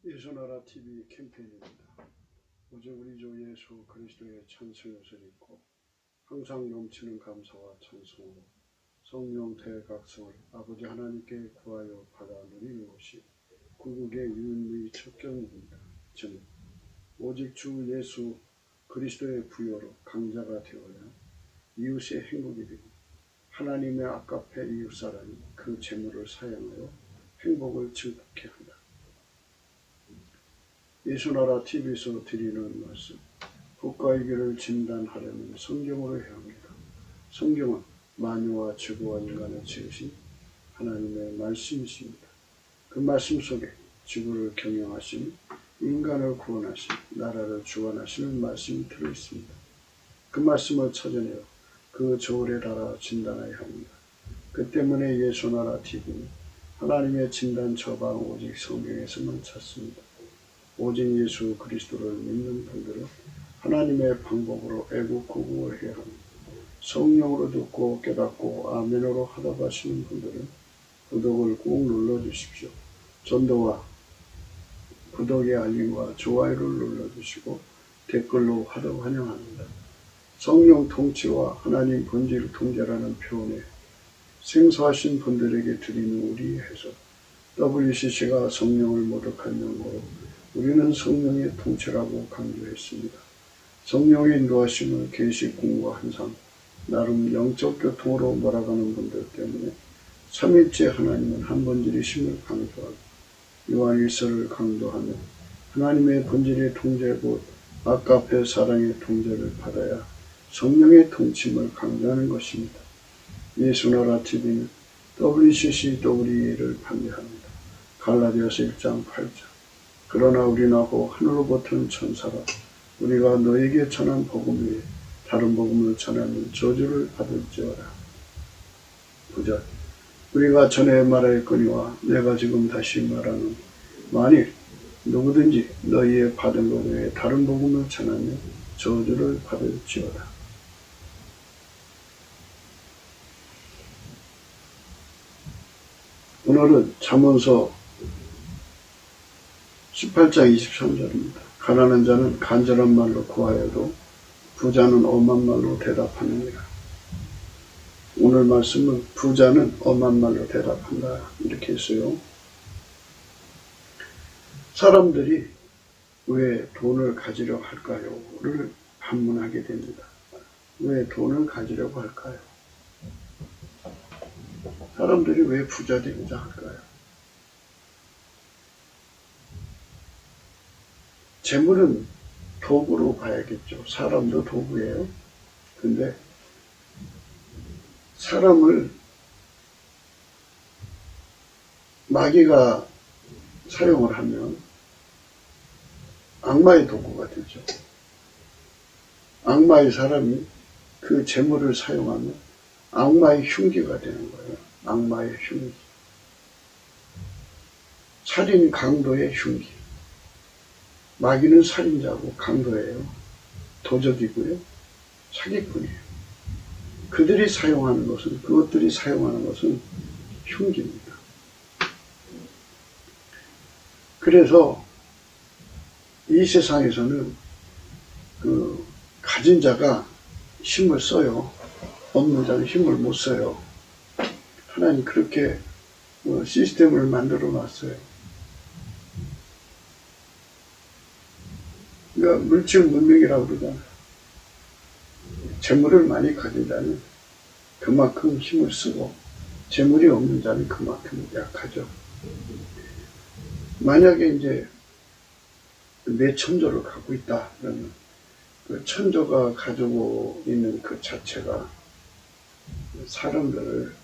예수나라 TV 캠페인입니다. 오직 우리 주 예수 그리스도의 찬송옷을 입고 항상 넘치는 감사와 찬송으로 성령 대각성을 아버지 하나님께 구하여 받아 누리는 것이 구국의 유일무이 첩경입니다. 저는 오직 주 예수 그리스도의 부여로 강자가 되어야 이웃의 행복이 되고 하나님의 아까페 이웃사람이 그 재물을 사용하여 행복을 증폭해 한다. 예수나라 TV에서 드리는 말씀, 국가의 길을 진단하려면 성경으로 해야 합니다. 성경은 만유와 지구와 인간을 지으신 하나님의 말씀이십니다. 그 말씀 속에 지구를 경영하시는 인간을 구원하신 나라를 주관하시는 말씀이 들어있습니다. 그 말씀을 찾아내어 그 저울에 달아 진단해야 합니다. 그 때문에 예수나라 TV는 하나님의 진단 처방 오직 성경에서만 찾습니다. 오직 예수 그리스도를 믿는 분들은 하나님의 방법으로 애국구국을 해야 합니다. 성령으로 듣고 깨닫고 아멘으로 하다고 하시는 분들은 구독을 꾹 눌러주십시오. 전도와 구독의 알림과 좋아요를 눌러주시고 댓글로 하다고 환영합니다. 성령 통치와 하나님 본질 통제라는 표현에 생소하신 분들에게 드리는 우리의 해석, WCC가 성령을 모독한 명목으로 우리는 성령의 통치라고 강조했습니다. 성령의 인도하심을 계시 공과 한상, 나름 영적 교통으로 몰아가는 분들 때문에 삼일째 하나님은 한 본질이심을 강조하고 요한일서를 강조하며 하나님의 본질의 통제 곧 아까페 사랑의 통제를 받아야 성령의 통침을 강조하는 것입니다. 예수나라 TV는 WCCW를 판매합니다. 갈라디아서 1장 8절. 그러나 우리나고 하늘로부터는 천사라 우리가 너에게 전한 복음 외에 다른 복음을 전하면 저주를 받을지어라. 9절. 우리가 전에 말하였거니와 내가 지금 다시 말하는 만일 누구든지 너희의 받은 것 외에 다른 복음을 전하면 저주를 받을지어라. 오늘은 잠언서 18장 23절입니다. 가난한 자는 간절한 말로 구하여도 부자는 엄한 말로 대답하느니라. 오늘 말씀은 부자는 엄한 말로 대답한다 이렇게 했어요. 사람들이 왜 돈을 가지려고 할까요? 를 반문하게 됩니다. 왜 돈을 가지려고 할까요? 사람들이 왜 부자 되고자 할까요? 재물은 도구로 봐야겠죠. 사람도 도구예요. 근데 사람을 마귀가 사용을 하면 악마의 도구가 되죠. 악마의 사람이 그 재물을 사용하면 악마의 흉기가 되는 거예요. 악마의 흉기. 살인 강도의 흉기. 마귀는 살인자고 강도예요. 도적이고요. 사기꾼이에요. 그것들이 사용하는 것은 흉기입니다. 그래서 이 세상에서는 가진 자가 힘을 써요. 없는 자는 힘을 못 써요. 하나님 그렇게 시스템을 만들어 놨어요. 그러니까 물질 문명이라고 그러잖아요. 재물을 많이 가진 자는 그만큼 힘을 쓰고 재물이 없는 자는 그만큼 약하죠. 만약에 이제 내 천조를 갖고 있다 그러면 그 천조가 가지고 있는 그 자체가 사람들을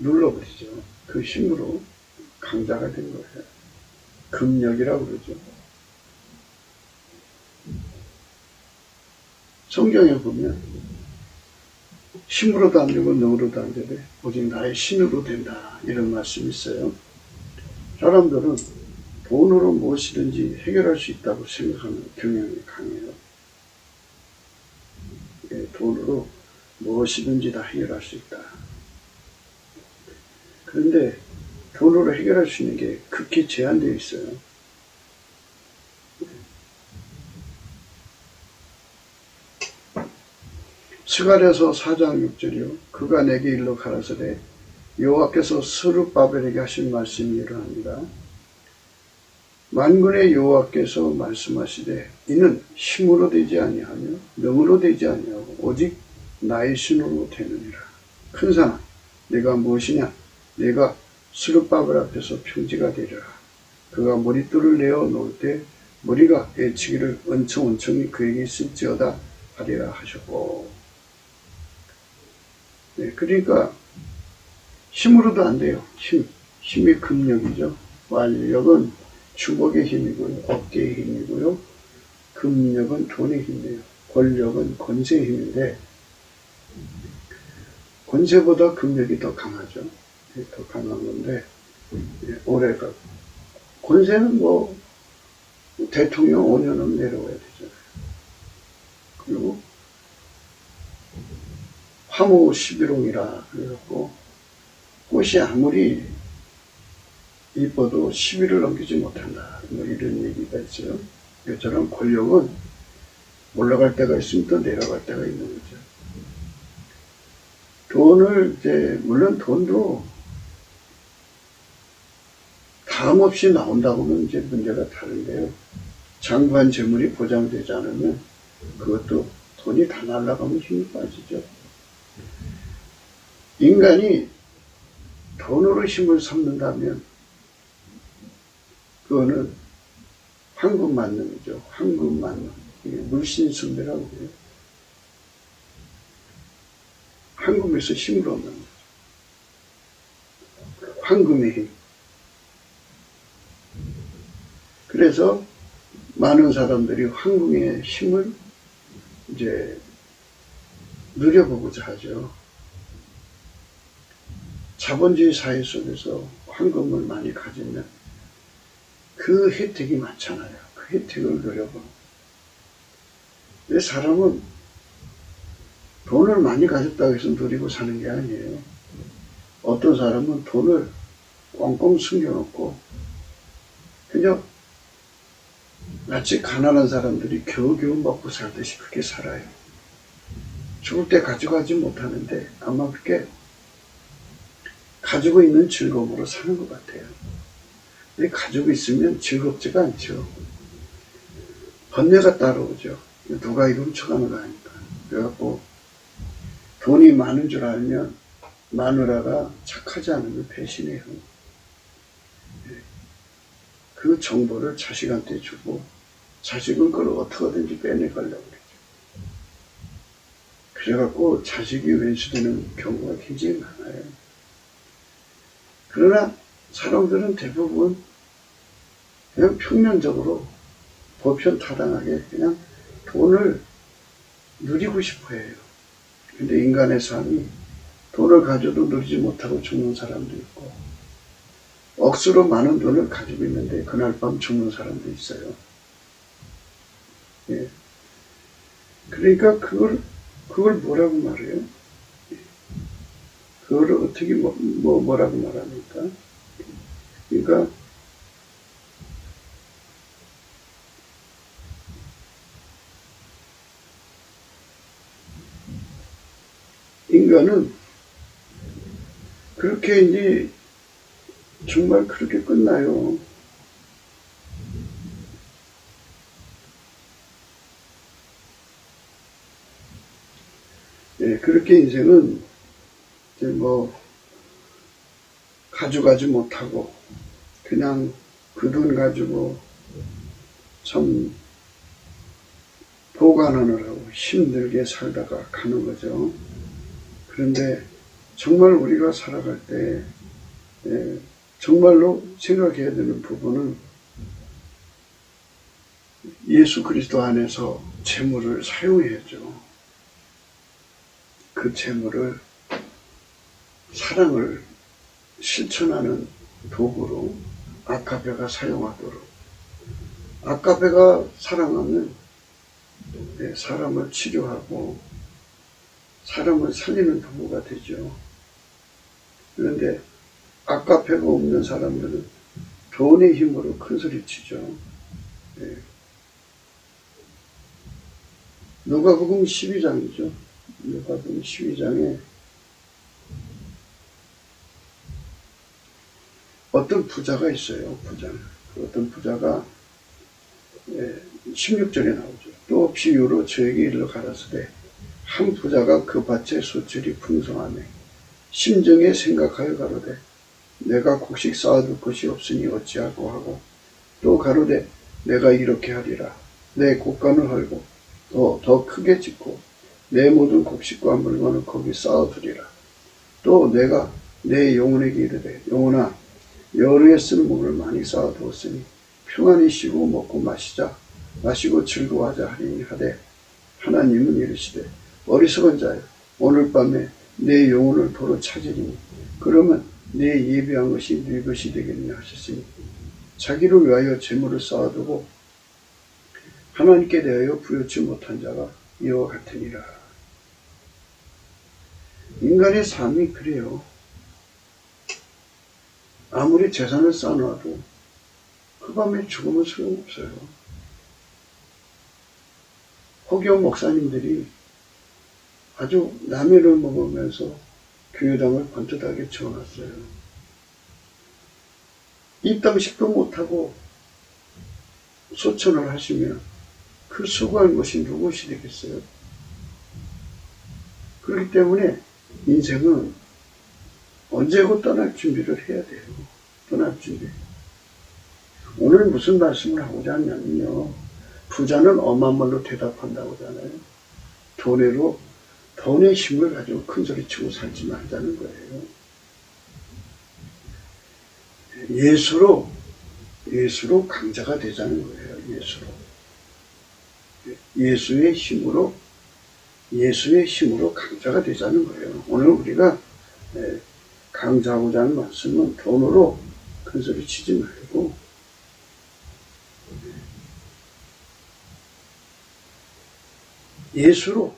눌러버리죠. 그 힘으로 강자가 된 거예요. 금력이라고 그러죠. 성경에 보면 힘으로도 안 되고 능으로도 안 되되 오직 나의 신으로 된다 이런 말씀이 있어요. 사람들은 돈으로 무엇이든지 해결할 수 있다고 생각하는 경향이 강해요. 돈으로 무엇이든지 다 해결할 수 있다. 그런데 돈으로 해결할 수 있는 게 극히 제한되어 있어요. 스가랴서 4장 6절이요. 그가 내게 일러 가라사대 여호와께서 스룹바벨에게 하신 말씀이 이러합니다. 만군의 여호와께서 말씀하시되 이는 힘으로 되지 아니하며 능으로 되지 아니하고 오직 나의 신으로 되느니라. 큰 사람 내가 무엇이냐? 내가 스룹바벨 앞에서 평지가 되리라. 그가 머릿돌을 내어 놓을 때 머리가 애치기를 은청은청이 그에게 있을지어다 하리라 하셨고. 네, 그러니까 힘으로도 안 돼요. 힘이 금력이죠. 완력은 주먹의 힘이고요. 어깨의 힘이고요. 금력은 돈의 힘이에요. 권력은 권세의 힘인데 권세보다 금력이 더 강하죠. 더 강한 건데 올해가 권세는 뭐 대통령 5년은 내려와야 되잖아요. 그리고 화무 11홍이라 그래갖고 꽃이 아무리 이뻐도 10일을 넘기지 못한다. 뭐 이런 얘기가 있어요. 이처럼 권력은 올라갈 때가 있으면 또 내려갈 때가 있는 거죠. 돈을 물론 돈도 다음 없이 나온다고는 이제 문제가 다른데요. 장관 재물이 보장되지 않으면 그것도 돈이 다 날아가면 힘이 빠지죠. 인간이 돈으로 힘을 삼는다면 그거는 황금만능이죠. 황금만능. 이게 물신숭배라고 해요. 황금에서 힘을 얻는 거죠. 황금의 힘. 그래서 많은 사람들이 황금의 힘을 누려보고자 하죠. 자본주의 사회 속에서 황금을 많이 가지면 그 혜택이 많잖아요. 그 혜택을 누려보는. 근데 사람은 돈을 많이 가졌다고 해서 누리고 사는 게 아니에요. 어떤 사람은 돈을 꽁꽁 숨겨놓고 그냥 마치 가난한 사람들이 겨우겨우 먹고 살듯이 그렇게 살아요. 죽을 때 가져가지 못하는데 아마 그렇게 가지고 있는 즐거움으로 사는 것 같아요. 근데 가지고 있으면 즐겁지가 않죠. 번뇌가 따라오죠. 누가 이거 훔쳐가는 거 아니까. 그래갖고 돈이 많은 줄 알면 마누라가 착하지 않으면 배신해요. 그 정보를 자식한테 주고 자식은 그걸 어떻게든지 빼내가려고 그러죠. 그래갖고 자식이 왼수되는 경우가 굉장히 많아요. 그러나 사람들은 대부분 그냥 평면적으로 보편타당하게 그냥 돈을 누리고 싶어 해요. 근데 인간의 삶이 돈을 가져도 누리지 못하고 죽는 사람도 있고 억수로 많은 돈을 가지고 있는데 그날 밤 죽는 사람도 있어요. 예. 그러니까 그걸 뭐라고 말해요? 그거를 어떻게 뭐라고 말합니까? 그러니까 인간은 그렇게 이제 정말 그렇게 끝나요. 예, 그렇게 인생은 이제 가져가지 못하고 그냥 그 돈 가지고 참 보관하느라고 힘들게 살다가 가는 거죠. 그런데 정말 우리가 살아갈 때 정말로 생각해야 되는 부분은 예수 그리스도 안에서 재물을 사용해야죠. 그 재물을 사랑을 실천하는 도구로 아가페가 사용하도록. 아가페가 사랑하면 사람을 치료하고 사람을 살리는 도구가 되죠. 그런데 아까 배가 없는 사람들은 돈의 힘으로 큰 소리 치죠. 예. 누가복음 12장이죠. 누가복음 12장에 어떤 부자가 있어요. 어떤 부자가 16절에 나오죠. 또 비유로 저에게 이르러 가라사대 한 부자가 그 밭에 소출이 풍성하네 심정에 생각하여 가로되 내가 곡식 쌓아둘 것이 없으니 어찌하고 하고 또 가로되 내가 이렇게 하리라 내 곡간을 헐고 더 크게 짓고 내 모든 곡식과 물건을 거기 쌓아두리라 또 내가 내 영혼에게 이르되 영혼아 여름에 쓸 물을 많이 쌓아두었으니 평안히 쉬고 먹고 마시고 즐거워하자 하리니 하되 하나님은 이르시되 어리석은 자여 오늘 밤에 내 영혼을 도로 찾으리니 그러면 내 예비한 것이 네 것이 되겠냐 하셨으니 자기를 위하여 재물을 쌓아두고 하나님께 대하여 부여치 못한 자가 이와 같으니라. 인간의 삶이 그래요. 아무리 재산을 쌓아놔도 그 밤에 죽으면 소용없어요. 허경 목사님들이 아주 라면을 먹으면서 교회당을 번듯하게 채워놨어요. 입당식도 못하고 소천을 하시면 그 수고한 것이 누구시 되겠어요? 그렇기 때문에 인생은 언제고 떠날 준비를 해야 돼요. 떠날 준비. 오늘 무슨 말씀을 하고자 하냐면요. 부자는 엄한 말로 대답한다고 하잖아요. 돈의 힘을 가지고 큰 소리 치고 살지 말자는 거예요. 예수로 강자가 되자는 거예요. 예수의 힘으로 강자가 되자는 거예요. 오늘 우리가 강자하고자 하는 말씀은 돈으로 큰 소리 치지 말고 예수로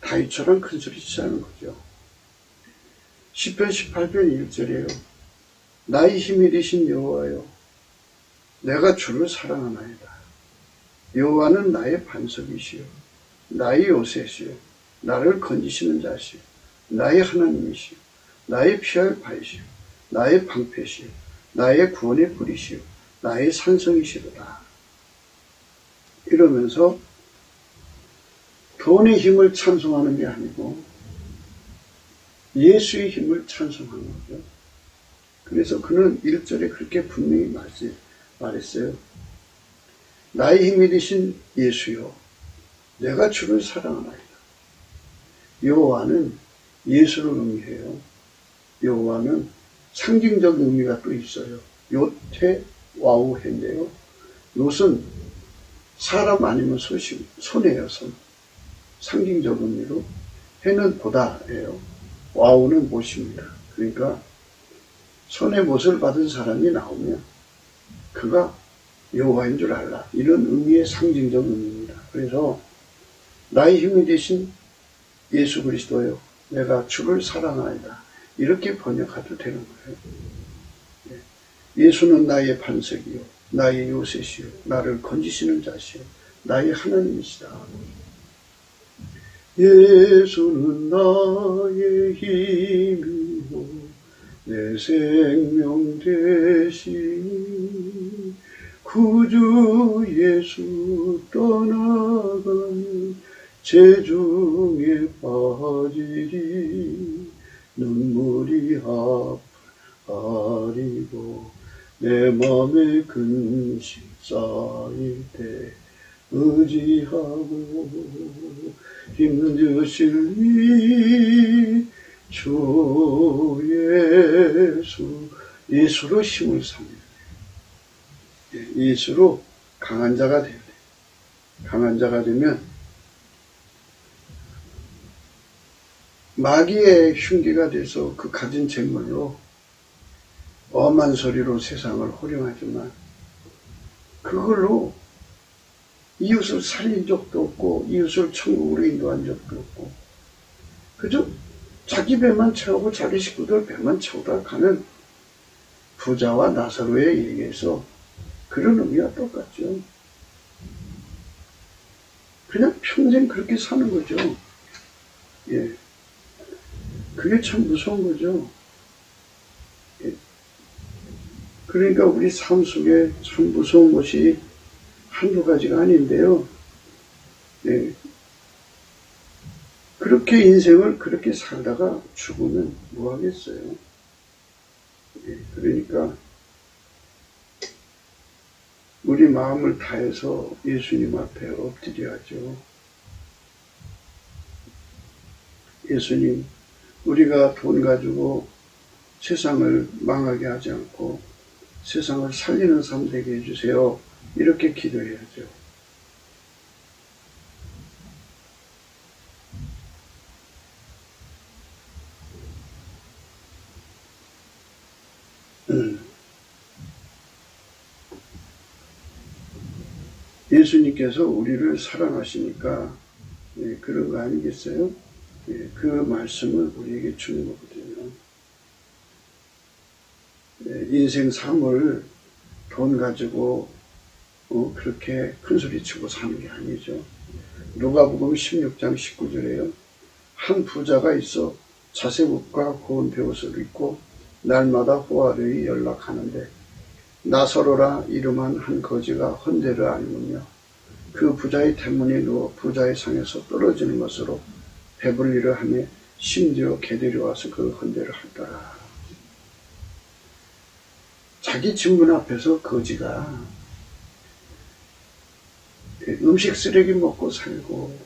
다윗처럼 큰 소리 치자는 거죠. 시편 18편 1절이에요. 나의 힘이 되신 여호와여 내가 주를 사랑하나이다. 여호와는 나의 반석이시요 나의 요새시요 나를 건지시는 자시요 나의 하나님이시요 나의 피할 바이시요 나의 방패시요 나의 구원의 뿌리시요 나의 산성이시로다. 이러면서 돈의 힘을 찬송하는 게 아니고 예수의 힘을 찬송하는 거죠. 그래서 그는 1절에 그렇게 분명히 말했어요. 나의 힘이 되신 예수요 내가 주를 사랑하나이다. 여호와는 예수를 의미해요. 여호와는 상징적 의미가 또 있어요. 요태 와우해인데요. 욤은 사람 아니면 손이에요. 손. 상징적 의미로 해는 보다예요. 와우는 못입니다. 그러니까 손에 못을 받은 사람이 나오면 그가 여호와인 줄 알라. 이런 의미의 상징적 의미입니다. 그래서 나의 힘이 되신 예수 그리스도요 내가 주를 사랑하이다. 이렇게 번역해도 되는 거예요. 예수는 나의 반석이요 나의 요새시요 나를 건지시는 자시요 나의 하나님이시다. 예수는 나의 힘이요 내 생명 되시니 구주 예수 떠나가니 재중에 빠지리 눈물이 아파리고 내 맘에 근심 쌓일 때 의지하고 힘주실 이 주 예수로 힘을 삼는 예수로 강한 자가 돼야 돼. 강한 자가 되면 마귀의 흉기가 돼서 그 가진 재물로 엄한 소리로 세상을 호령하지만 그걸로 이웃을 살린 적도 없고 이웃을 천국으로 인도한 적도 없고 그저 자기 배만 채우고 자기 식구들 배만 채우다 가는 부자와 나사로에 얘기해서 그런 의미와 똑같죠. 그냥 평생 그렇게 사는 거죠. 예. 그게 참 무서운 거죠. 예. 그러니까 우리 삶 속에 참 무서운 것이 한두 가지가 아닌데요. 예. 그렇게 인생을 그렇게 살다가 죽으면 뭐 하겠어요? 예. 그러니까 우리 마음을 다해서 예수님 앞에 엎드려야죠. 예수님, 우리가 돈 가지고 세상을 망하게 하지 않고 세상을 살리는 삶 되게 해주세요. 이렇게 기도해야죠. 예수님께서 우리를 사랑하시니까 그런 거 아니겠어요? 그 말씀을 우리에게 주는 거거든요. 인생 삶을 돈 가지고 그렇게 큰소리치고 사는 게 아니죠. 누가복음 16장 19절에요. 한 부자가 있어 자색옷과 고운 베옷을 입고 날마다 호화를 연락하는데 나사로라 이름한 한 거지가 헌데를 앓으며 그 부자의 태문에 누워 부자의 상에서 떨어지는 것으로 배불리를 하며 심지어 개들이 와서 그 헌데를 하더라. 자기 집문 앞에서 거지가 음식 쓰레기 먹고 살고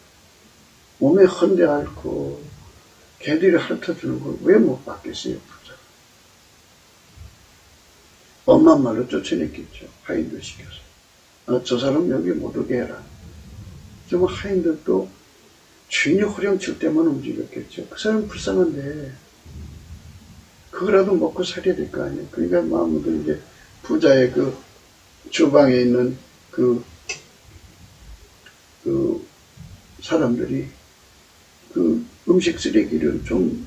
몸에 헌데 앓고 개들이 핥아주는 걸 왜 못 받겠어요? 부자. 엄마 말로 쫓아냈겠죠. 하인들 시켜서. 저 사람 여기 못 오게 해라. 좀 하인들도 주인이 호령칠 때만 움직였겠죠. 그 사람 불쌍한데 그거라도 먹고 살아야 될 거 아니에요. 그러니까 마음도 이제 부자의 그 주방에 있는 그 사람들이 그 음식 쓰레기를 좀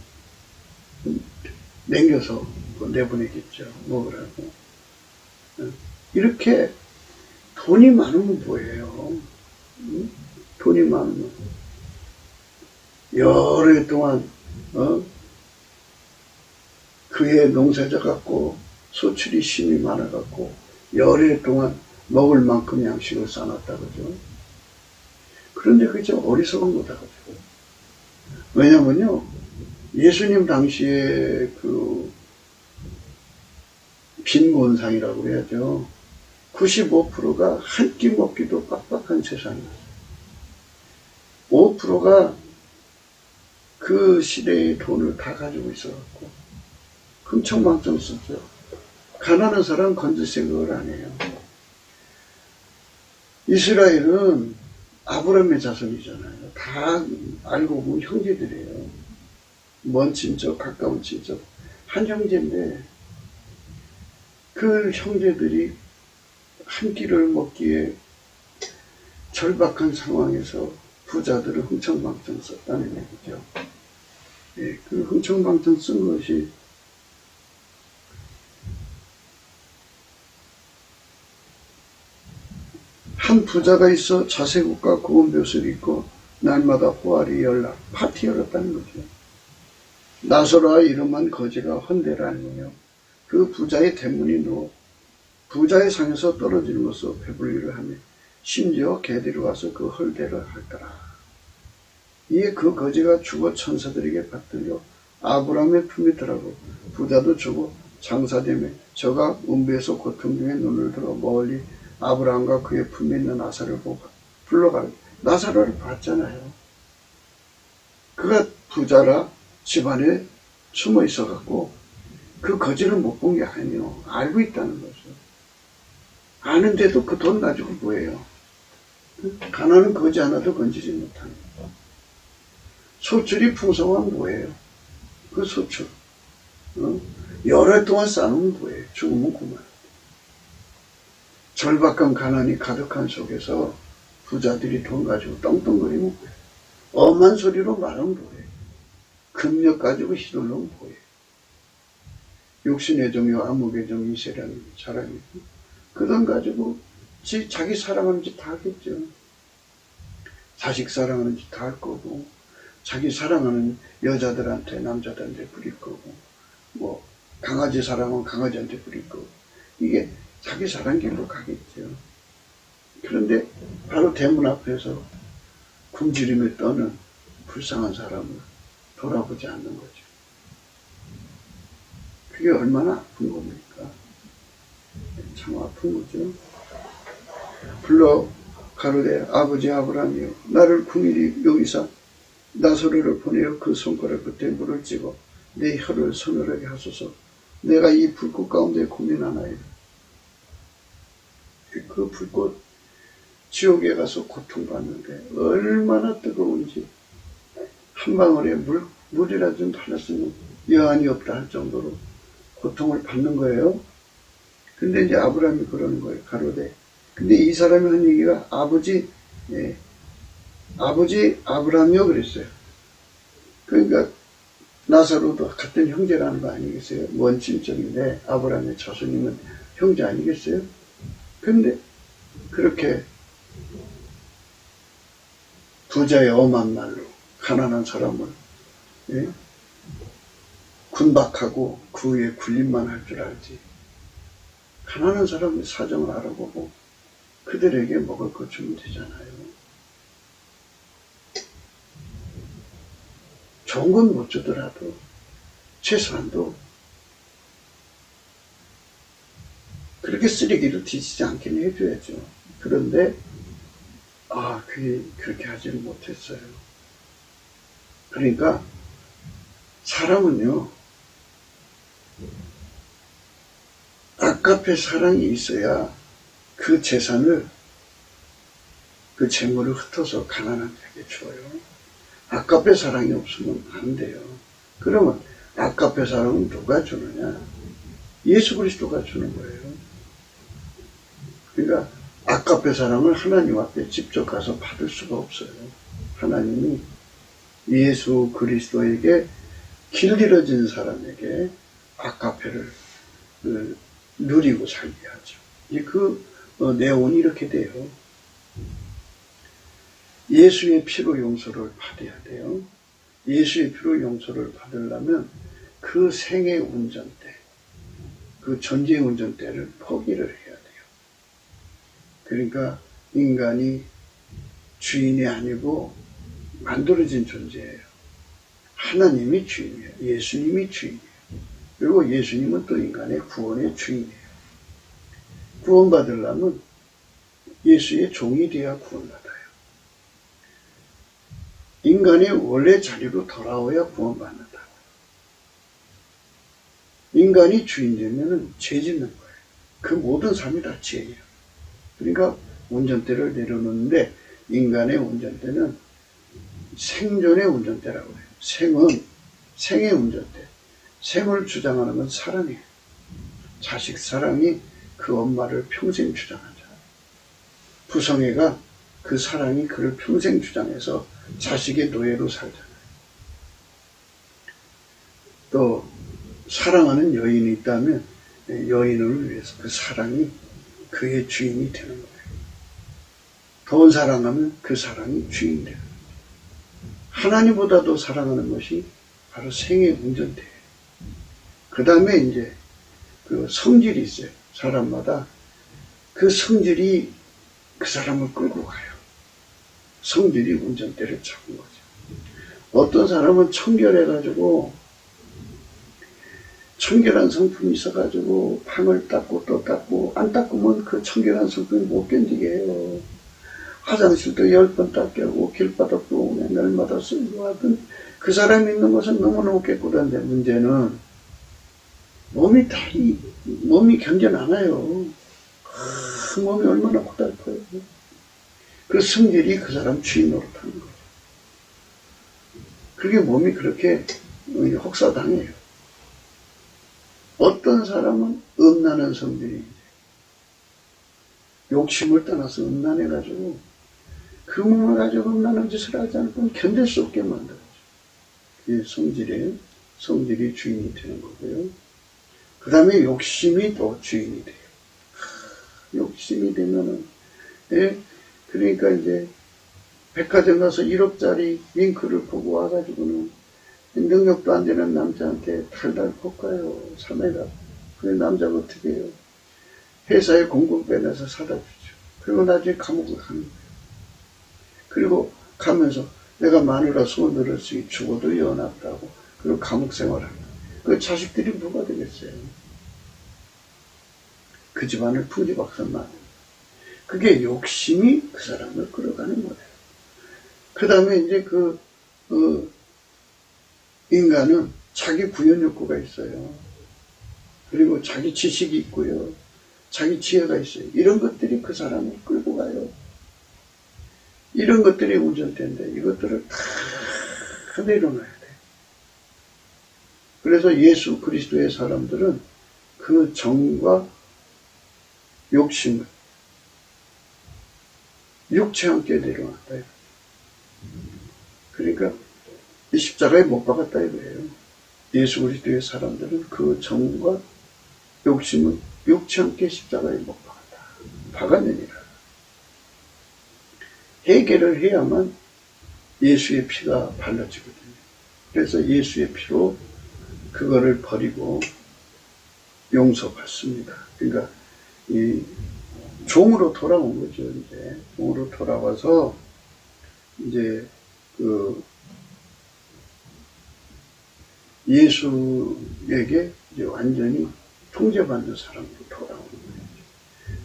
남겨서 내보내겠죠. 먹으라고. 이렇게 돈이 많으면 뭐예요? 돈이 많으면 여러 해 동안 그의 농사져 갖고 소출이 심이 많아 갖고 여러 해 동안 먹을 만큼 양식을 쌓아놨다 그죠? 그런데 그게 좀 어리석은 거다 그죠? 왜냐면요 예수님 당시에 그 빈곤상이라고 해야죠. 95%가 한 끼 먹기도 빡빡한 세상이었어요. 5%가 그 시대의 돈을 다 가지고 있어갖고 흥청망청 썼죠. 가난한 사람 건질 생각을 안 해요. 이스라엘은 아브라함의 자손이잖아요. 다 알고 보면 형제들이에요. 먼 친척, 가까운 친척. 한 형제인데 그 형제들이 한 끼를 먹기에 절박한 상황에서 부자들을 흥청망청 썼다는 얘기죠. 예, 그 흥청망청 쓴 것이 한 부자가 있어 자색옷과 고운 벼슬을 입고 날마다 호화리 연락, 파티 열었다는 거죠. 나사로와 이름한 거지가 헌데를 앓으며 그 부자의 대문이 누워 부자의 상에서 떨어지는 것으로 배불리를 하며 심지어 개들이 와서 그 헐대를 하더라. 이에 그 거지가 죽어 천사들에게 받들려 아브라함의 품에 들어가고 부자도 죽어 장사되며 저가 음부에서 고통 중에 눈을 들어 멀리 아브라함과 그의 품에 있는 나사로를 보고 불러가는 나사로를 봤잖아요. 그가 부자라 집안에 숨어 있어갖고 그 거지를 못 본 게 아니에요. 알고 있다는 거죠. 아는데도 그 돈 가지고 뭐예요? 가난한 거지 하나도 건지지 못하는 거예요. 소출이 풍성한 뭐예요? 그 소출. 여러 해 동안 쌓으면 뭐예요? 죽으면 그만. 절박한 가난이 가득한 속에서 부자들이 돈 가지고 떵떵거리면 뭐예요? 엄한 소리로 말하면 뭐예요? 금력 가지고 휘둘러면 뭐예요? 육신의 종요 암흑의 종 이세라는 사람이 그 돈 가지고 자기 사랑하는 짓 다 하겠죠. 자식 사랑하는 짓 다 할 거고, 자기 사랑하는 여자들한테 남자들한테 부릴 거고, 뭐 강아지 사랑하면 강아지한테 부릴 거고, 이게 자기 사랑 길로 가겠죠. 그런데 바로 대문 앞에서 굶주림에 떠는 불쌍한 사람을 돌아보지 않는 거죠. 그게 얼마나 아픈 겁니까? 참 아픈 거죠. 불러 가로되 아버지 아브라함이여 나를 궁일이 여기서 나사로를 보내어 그 손가락 끝에 물을 찍어 내 혀를 서늘하게 하소서. 내가 이 불꽃 가운데 고민하나이다. 그 불꽃 지옥에 가서 고통받는데 얼마나 뜨거운지 한 방울에 물이라도 좀 발랐으면 여한이 없다 할 정도로 고통을 받는 거예요. 근데 이제 아브라함이 그러는 거예요. 가로되. 근데 이 사람이 한 얘기가 아버지 아브라함이요 그랬어요. 그러니까 나사로도 같은 형제라는 거 아니겠어요? 먼 친척인데 아브라함의 자손이면 형제 아니겠어요? 근데 그렇게 부자의 엄한 말로 가난한 사람을 군박하고 그 위에 굴림만 할 줄 알지. 가난한 사람의 사정을 알아보고 그들에게 먹을 것 주면 되잖아요. 좋은 건 못 주더라도 최소한도 그렇게 쓰레기를 뒤지지 않게 해줘야죠. 그런데 그게 그렇게 하지를 못했어요. 그러니까 사람은요 아깝게 사랑이 있어야 그 재산을 그 재물을 흩어서 가난한 자에게 줘요. 아깝게 사랑이 없으면 안 돼요. 그러면 아깝게 사랑은 누가 주느냐? 예수 그리스도가 주는 거예요. 그러니까 아깝게 사랑을 하나님 앞에 직접 가서 받을 수가 없어요. 하나님이 예수 그리스도에게 길들여진 사람에게 아깝게를 누리고 살게 하죠. 그 내용은 이렇게 돼요. 예수의 피로 용서를 받아야 돼요. 예수의 피로 용서를 받으려면 그 생의 운전대, 그 존재의 운전대를 포기를 해야 돼요. 그러니까 인간이 주인이 아니고 만들어진 존재예요. 하나님이 주인이에요. 예수님이 주인이에요. 그리고 예수님은 또 인간의 구원의 주인이에요. 구원받으려면 예수의 종이 되어야 구원받아요. 인간의 원래 자리로 돌아와야 구원받는다. 인간이 주인 되면 죄 짓는 거예요. 그 모든 삶이 다 죄예요. 그러니까 운전대를 내려놓는데 인간의 운전대는 생존의 운전대라고 해요. 생은 생의 운전대. 생을 주장하는 건 사랑이에요. 자식 사랑이 그 엄마를 평생 주장하잖아요. 부성애가 그 사랑이 그를 평생 주장해서 자식의 노예로 살잖아요. 또 사랑하는 여인이 있다면 여인을 위해서 그 사랑이 그의 주인이 되는 거예요. 돈 사랑하면 그 사랑이 주인이 되는 거예요. 하나님보다도 사랑하는 것이 바로 생의 운전대예요. 그 다음에 이제 그 성질이 있어요. 사람마다 그 성질이 그 사람을 끌고 가요. 성질이 운전대를 잡은 거죠. 어떤 사람은 청결해가지고 청결한 성품이 있어가지고 방을 닦고 또 닦고 안 닦으면 그 청결한 성품이 못 견디게 해요. 화장실도 10번 닦게 하고 길바닥도 날마다 쓸고 하던 그 사람이 있는 것은 너무너무 깨끗한데 문제는 몸이 견뎌 나가요. 몸이 얼마나 고달퍼요. 그 성질이 그 사람 주인 노릇하는 거죠. 그게 몸이 그렇게 혹사당해요. 어떤 사람은 음란한 성질이 욕심을 떠나서 음란해가지고 그 몸을 가지고 음란한 짓을 하지 않으면 견딜 수 없게 만들어요. 그게 성질이 주인이 되는 거고요. 그 다음에 욕심이 또 주인이 돼요. 욕심이 되면은, 예? 그러니까 이제 백화점 가서 1억짜리 윙크를 보고 와가지고는 능력도 안 되는 남자한테 달달 볶아요. 사내가. 그래 남자가 어떻게 해요? 회사에 공급 빼내서 사다 주죠. 그리고 나중에 감옥을 가는 거예요. 그리고 가면서 내가 마누라 소원 들었으니 죽어도 연합다고. 그리고 감옥 생활하는 거예요. 그 자식들이 뭐가 되겠어요? 그 집안을 풍지박산만. 그게 욕심이 그 사람을 끌어가는 거예요. 그 다음에 이제 인간은 자기 구현 욕구가 있어요. 그리고 자기 지식이 있고요. 자기 지혜가 있어요. 이런 것들이 그 사람을 끌고 가요. 이런 것들이 운전대인데 이것들을 다 내려놔야 돼. 그래서 예수 그리스도의 사람들은 그 정과 욕심을 육체 함께 내려놨다. 그러니까 이 십자가에 못 박았다 이거예요. 예수 그리스도의 사람들은 그 정과 욕심을 육체 함께 십자가에 못 박았다. 박았느니라. 해결을 해야만 예수의 피가 발라지거든요. 그래서 예수의 피로 그거를 버리고 용서받습니다. 그러니까 이 종으로 돌아온 거죠. 이제 종으로 돌아와서 이제 예수에게 이제 완전히 통제받는 사람으로 돌아오는 거예요.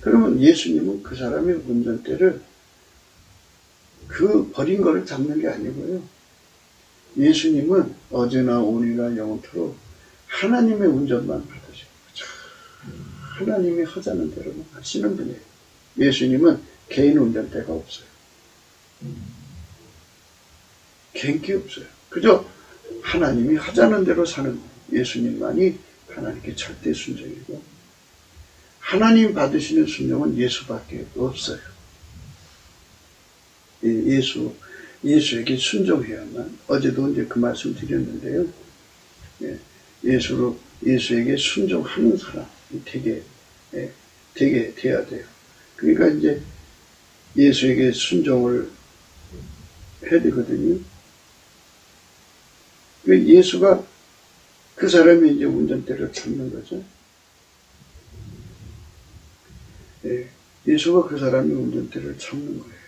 그러면 예수님은 그 사람의 운전대를 그 버린 거를 잡는 게 아니고요. 예수님은 어제나 오늘이나 영원토록 하나님의 운전만 받으시는 거죠. 하나님이 하자는 대로만 하시는 분이에요. 예수님은 개인 운전대가 없어요. 개인기 없어요. 그저 하나님이 하자는 대로 사는 예수님만이 하나님께 절대 순종이고 하나님 받으시는 순종은 예수밖에 없어요. 예수에게 순종해야만 어제도 이제 그 말씀 드렸는데요. 예수에게 순종하는 사람이 되게 돼야 돼요. 그러니까 이제 예수에게 순종을 해야 되거든요. 예수가 그 사람이 이제 운전대를 잡는 거죠. 예수가 그 사람이 운전대를 잡는 거예요.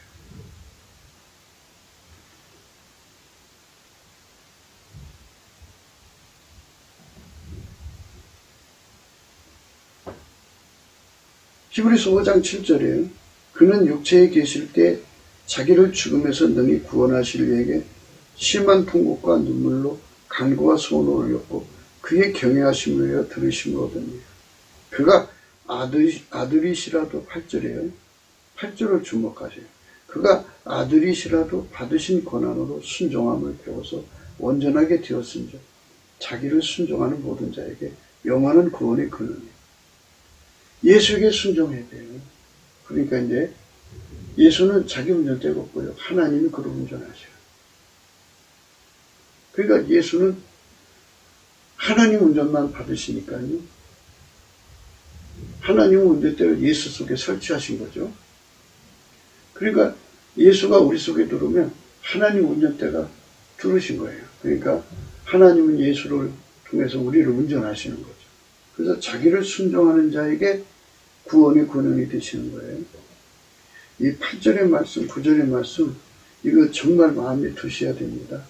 히브리서 5장 7절에 그는 육체에 계실 때 자기를 죽음에서 능히 구원하실 이에게 심한 통곡과 눈물로 간구와 소원을 올렸고 그의 경외하심을 위하여 들으심거든요. 그가 아들이시라도 8절이에요. 8절을 주목하세요. 그가 아들이시라도 받으신 권한으로 순종함을 배워서 온전하게 되었은즉 자기를 순종하는 모든 자에게 영원한 구원의 근원이에요. 예수에게 순종해야 돼요. 그러니까 이제 예수는 자기 운전대가 없고요. 하나님이 그를 운전하셔요. 그러니까 예수는 하나님 운전만 받으시니까요. 하나님 운전대를 예수 속에 설치하신 거죠. 그러니까 예수가 우리 속에 들어오면 하나님 운전대가 들으신 거예요. 그러니까 하나님은 예수를 통해서 우리를 운전하시는 거죠. 그래서 자기를 순종하는 자에게 구원의 근원이 되시는 거예요. 이 8절의 말씀, 9절의 말씀 이거 정말 마음에 두셔야 됩니다.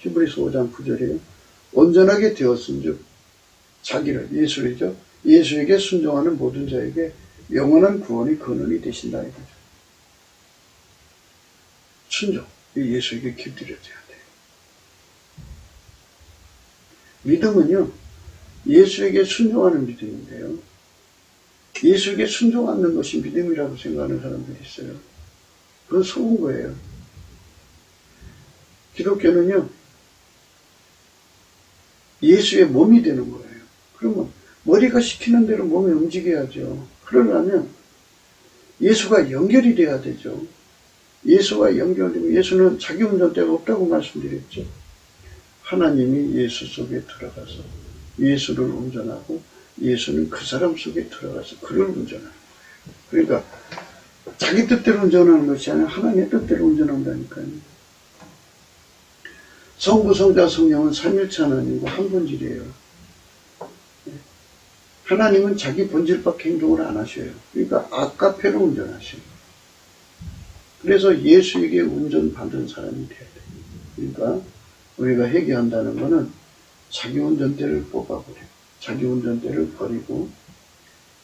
히브리서 5장 9절이에요. 온전하게 되었은즉 자기를 예수이죠. 예수에게 순종하는 모든 자에게 영원한 구원의 근원이 되신다 이거죠. 순종, 예수에게 깃들여져야 돼요. 믿음은요, 예수에게 순종하는 믿음인데요. 예수에게 순종 않는 것이 믿음이라고 생각하는 사람들이 있어요. 그건 속은 거예요. 기독교는요, 예수의 몸이 되는 거예요. 그러면 머리가 시키는 대로 몸이 움직여야죠. 그러려면 예수가 연결이 돼야 되죠. 예수와 연결되면 예수는 자기 운전대가 없다고 말씀드렸죠. 하나님이 예수 속에 들어가서 예수를 운전하고 예수는 그 사람 속에 들어가서 그를 운전하는 거예요. 그러니까 자기 뜻대로 운전하는 것이 아니라 하나님의 뜻대로 운전한다니까요. 성부, 성자, 성령은 삼일체 하나님과 한 본질이에요. 하나님은 자기 본질밖에 행동을 안 하셔요. 그러니까 아까페로 운전하셔요. 그래서 예수에게 운전받은 사람이 돼야 돼요. 그러니까 우리가 회개한다는 것은 자기 운전대를 뽑아버리고, 자기 운전대를 버리고,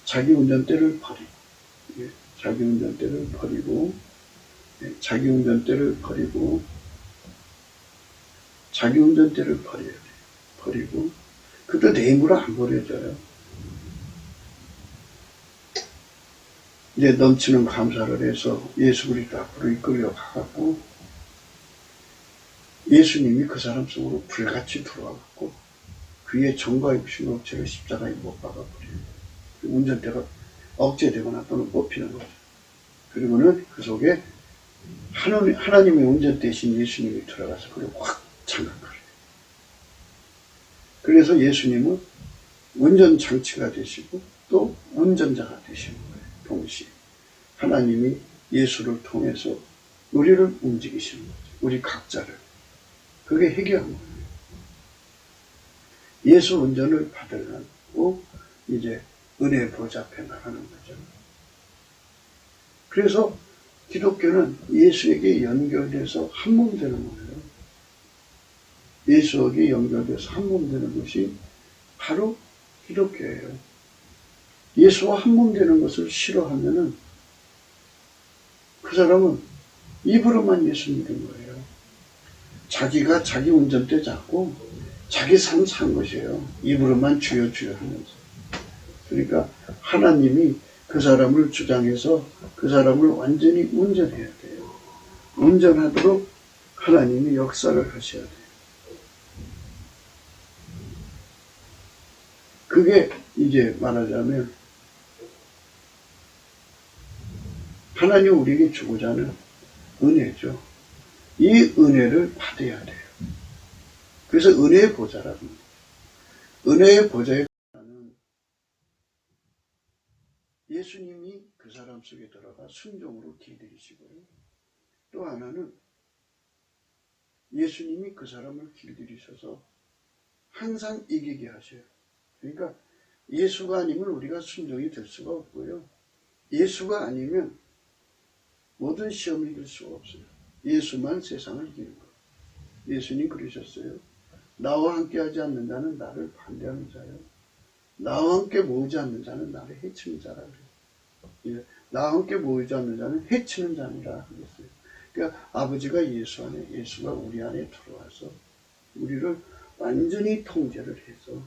자기 운전대를 버리고, 자기 운전대를 버리고, 자기 운전대를 버리고, 자기 운전대를 버려야 돼요. 버리고, 그것도 내 힘으로 안 버려져요. 이제 넘치는 감사를 해서 예수 그리스도 앞으로 이끌려 가갖고 예수님이 그 사람 속으로 불같이 들어와갖고 그의 정과 육신 억체를 십자가에 못 박아버려요. 운전대가 억제되거나 또는 뽑히는 거죠. 그리고는 그 속에 하나님의 운전 대신 예수님이 들어가서 그걸 확 장악하래요. 그래서 예수님은 운전장치가 되시고 또 운전자가 되시는 거예요. 동시에 하나님이 예수를 통해서 우리를 움직이시는 거죠. 우리 각자를. 그게 해결한 거예요. 예수 운전을 받으려고 이제 은혜 보좌 앞에 나가는 거죠. 그래서 기독교는 예수에게 연결돼서 한 몸 되는 거예요. 예수에게 연결돼서 한 몸 되는 것이 바로 기독교예요. 예수와 한 몸 되는 것을 싫어하면은 그 사람은 입으로만 예수 믿은 거예요. 자기가 자기 운전대 잡고 자기 삶 산 것이에요. 입으로만 주여 주여 하면서. 그러니까 하나님이 그 사람을 주장해서 그 사람을 완전히 운전해야 돼요. 운전하도록 하나님이 역사를 하셔야 돼요. 그게 이제 말하자면 하나님 우리에게 주고자 하는 은혜죠. 이 은혜를 받아야 돼요. 그래서 은혜의 보좌라는 거예요. 은혜의 보좌에 예수님이 그 사람 속에 들어가 순종으로 길들이시고요. 또 하나는 예수님이 그 사람을 길들이셔서 항상 이기게 하셔요. 그러니까 예수가 아니면 우리가 순종이 될 수가 없고요. 예수가 아니면 모든 시험을 이길 수가 없어요. 예수만 세상을 이기는 거예요. 예수님 그러셨어요. 나와 함께 하지 않는 자는 나를 반대하는 자요. 나와 함께 모이지 않는 자는 나를 해치는 자라 그래요. 나와 함께 모이지 않는 자는 해치는 자니라 그랬어요. 그러니까 아버지가 예수 안에, 예수가 우리 안에 들어와서 우리를 완전히 통제를 해서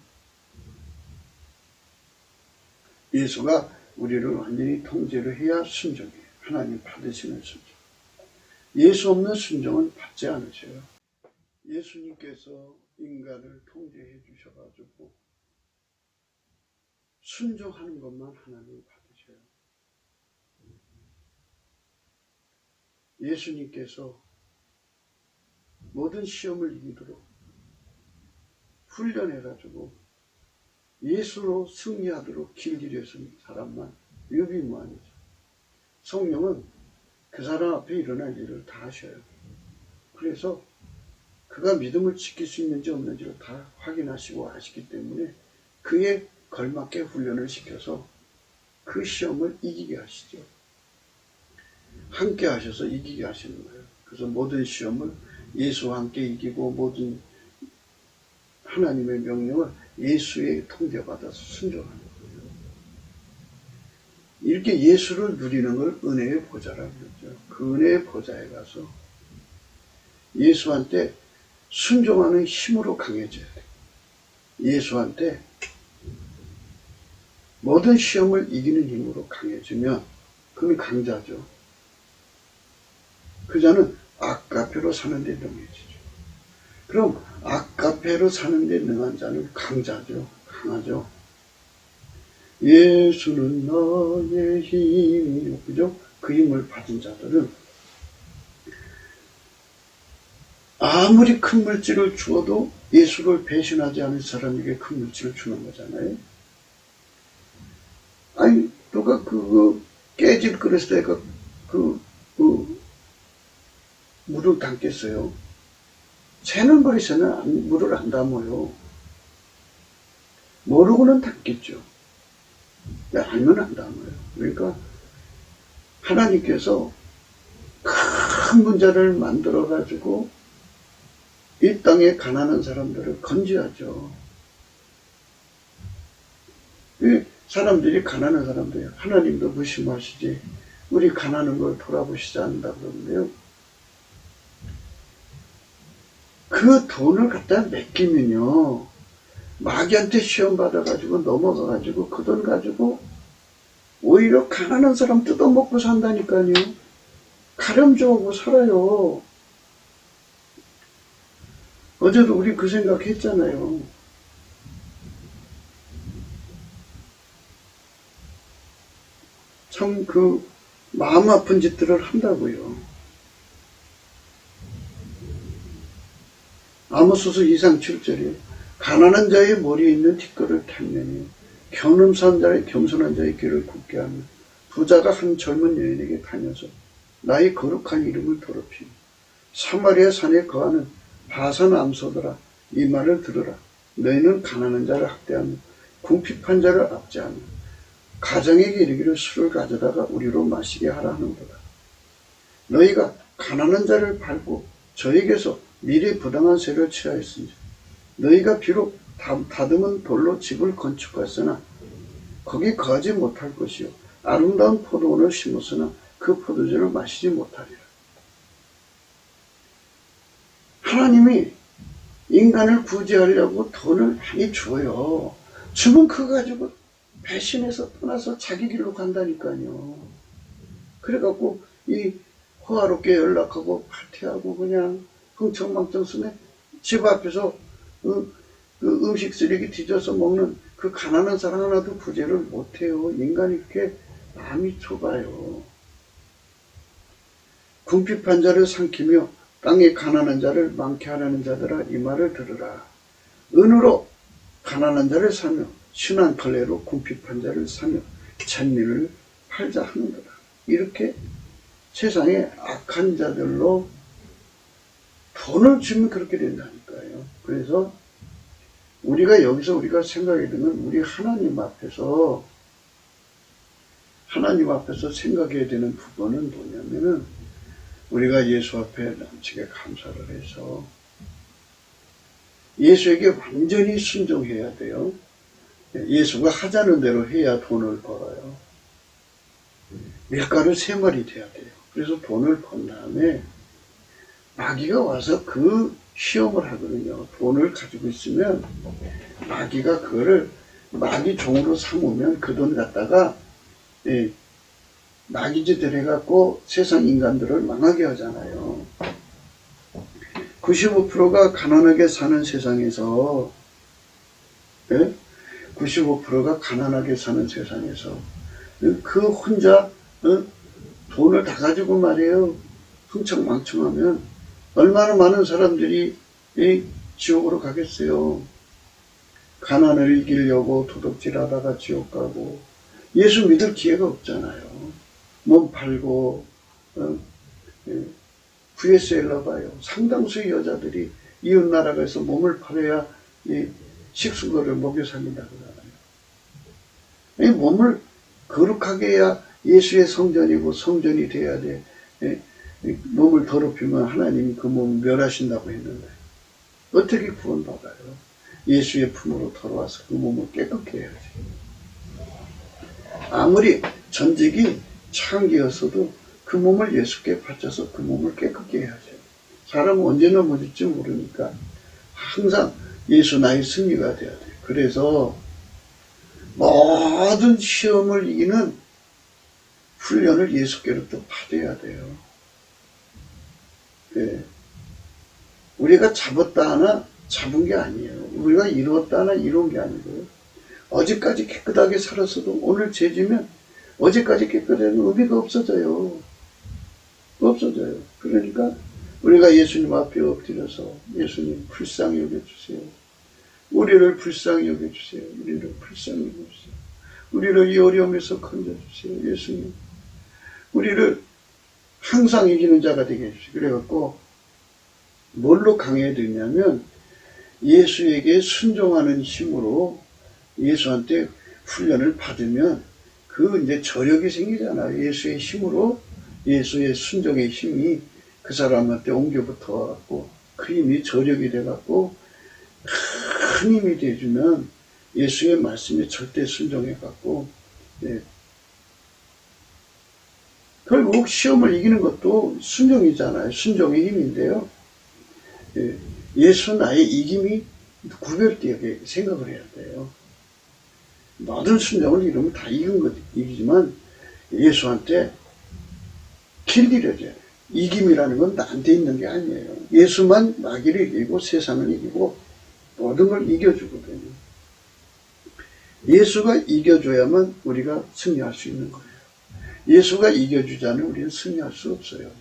예수가 우리를 완전히 통제를 해야 순종이에요. 하나님 받으시는 순종. 예수 없는 순종은 받지 않으셔요. 예수님께서 인간을 통제해 주셔가지고 순종하는 것만 하나님 받으셔요. 예수님께서 모든 시험을 이기도록 훈련해가지고 예수로 승리하도록 길들여진 사람만 유비무환이죠. 성령은 그 사람 앞에 일어날 일을 다 하셔요. 그래서 그가 믿음을 지킬 수 있는지 없는지를 다 확인하시고 아시기 때문에 그에 걸맞게 훈련을 시켜서 그 시험을 이기게 하시죠. 함께 하셔서 이기게 하시는 거예요. 그래서 모든 시험을 예수와 함께 이기고 모든 하나님의 명령을 예수의 통제받아서 순종하는 거예요. 이렇게 예수를 누리는 걸 은혜의 보좌라고 그러죠. 그 은혜의 보좌에 가서 예수한테 순종하는 힘으로 강해져야 돼요. 예수한테 모든 시험을 이기는 힘으로 강해지면 그는 강자죠. 그 자는 아까페로 사는데 능해지죠. 그럼 아까페로 사는데 능한 자는 강자죠. 강하죠. 예수는 너의 힘이요. 그죠? 그 힘을 받은 자들은 아무리 큰 물질을 주어도 예수를 배신하지 않은 사람에게 큰 물질을 주는 거잖아요. 아니, 누가 깨질 그릇에다가 물을 담겠어요? 새는 그릇에는 물을 안 담아요. 모르고는 담겠죠. 알면 안 담아요. 그러니까 하나님께서 큰 문제를 만들어 가지고 이 땅에 가난한 사람들을 건져야죠. 이 사람들이 가난한 사람들이에요. 하나님도 무심하시지. 우리 가난한 걸 돌아보시지 않는다 그러는데요. 그 돈을 갖다 맡기면요, 마귀한테 시험 받아가지고 넘어가가지고 그 돈 가지고 오히려 가난한 사람 뜯어먹고 산다니까요. 가렴져하고 살아요. 어제도 우리 그 생각 했잖아요. 참 마음 아픈 짓들을 한다고요. 아모스서 2장 7절이에요. 가난한 자의 머리에 있는 티끌을 탐내니 겸손한 자의 길을 굽게 하며 부자가 한 젊은 여인에게 다녀서 나의 거룩한 이름을 더럽히며 사마리아 산에 거하는 바산 암소들아, 이 말을 들으라. 너희는 가난한 자를 학대하며 궁핍한 자를 압제하며 가정에게 이르기를 술을 가져다가 우리로 마시게 하라 하는도다. 너희가 가난한 자를 밟고 저에게서 미리 부당한 세를 취하였으니 너희가 비록 다듬은 돌로 집을 건축하였으나 거기 거하지 못할 것이요 아름다운 포도원을 심었으나 그 포도주를 마시지 못하리라. 하나님이 인간을 구제하려고 돈을 많이 줘요. 주면 그거 가지고 배신해서 떠나서 자기 길로 간다니까요. 그래갖고 이 호화롭게 연락하고 파티하고 그냥 흥청망청 쓰면 집 앞에서 그 음식 쓰레기 뒤져서 먹는 그 가난한 사람 하나도 구제를 못해요. 인간이 이렇게 마음이 좁아요. 궁핍한 자를 삼키며 땅에 가난한 자를 많게 하라는 자들아, 이 말을 들으라. 은으로 가난한 자를 사며 순한 걸레로 궁핍한 자를 사며 천민을 팔자 하는도다. 이렇게 세상에 악한 자들로 돈을 주면 그렇게 된다니까요. 그래서 우리가 여기서 생각해야 되는 우리 하나님 앞에서 생각해야 되는 부분은 뭐냐면은 우리가 예수 앞에 남치게 감사를 해서 예수에게 완전히 순종해야 돼요. 예수가 하자는 대로 해야 돈을 벌어요. 밀가루 3마리 돼야 돼요. 그래서 돈을 번 다음에 마귀가 와서 그 시험을 하거든요. 돈을 가지고 있으면 마귀가 그거를 마귀 종으로 삼으면 그 돈 갖다가 마귀짓을 해갖고 세상 인간들을 망하게 하잖아요. 95%가 가난하게 사는 세상에서 95%가 가난하게 사는 세상에서 그 혼자 돈을 다 가지고 말이에요. 흥청망청하면 얼마나 많은 사람들이 지옥으로 가겠어요. 가난을 이기려고 도둑질하다가 지옥 가고 예수 믿을 기회가 없잖아요. 몸 팔고 VSL로 봐요. 상당수의 여자들이 이웃나라에서 몸을 팔아야 식수거를 먹여 살린다고 하잖아요. 이 몸을 거룩하게 해야 예수의 성전이고 성전이 돼야 돼. 몸을 더럽히면 하나님이 그 몸을 멸하신다고 했는데 어떻게 구원받아요? 예수의 품으로 돌아와서 그 몸을 깨끗게 해야지. 아무리 전직이 창기였어도 그 몸을 예수께 바쳐서 그 몸을 깨끗게 해야죠. 사람은 언제 넘어질지 모르니까 항상 예수 나의 승리가 돼야 돼요. 그래서 모든 시험을 이기는 훈련을 예수께로부터 받아야 돼요. 네. 우리가 잡았다 하나 잡은 게 아니에요. 우리가 이루었다 하나 이룬 게 아니고요. 어제까지 깨끗하게 살았어도 오늘 죄지면 어제까지 깨끗한 의미가 없어져요. 없어져요. 그러니까 우리가 예수님 앞에 엎드려서 예수님 불쌍히 여겨주세요. 우리를 불쌍히 여겨주세요. 우리를 불쌍히 여겨주세요. 우리를 이 어려움에서 건져주세요. 예수님. 우리를 항상 이기는 자가 되게 해주세요. 그래갖고 뭘로 강해야 되냐면 예수에게 순종하는 힘으로 예수한테 훈련을 받으면 그 이제 저력이 생기잖아요. 예수의 힘으로, 예수의 순종의 힘이 그 사람한테 옮겨 붙어갖고 그 힘이 저력이 돼갖고 큰 힘이 돼주면 예수의 말씀에 절대 순종해갖고, 예. 결국 시험을 이기는 것도 순종이잖아요. 순종의 힘인데요. 예. 예수 나의 이김이 구별되게 생각을 해야 돼요. 모든 순종을 이루면 다 이기지만 예수한테 길들여져요. 이김이라는 건 나한테 있는 게 아니에요. 예수만 마귀를 이기고 세상을 이기고 모든 걸 이겨주거든요. 예수가 이겨줘야만 우리가 승리할 수 있는 거예요. 예수가 이겨주지 않으면 우리는 승리할 수 없어요.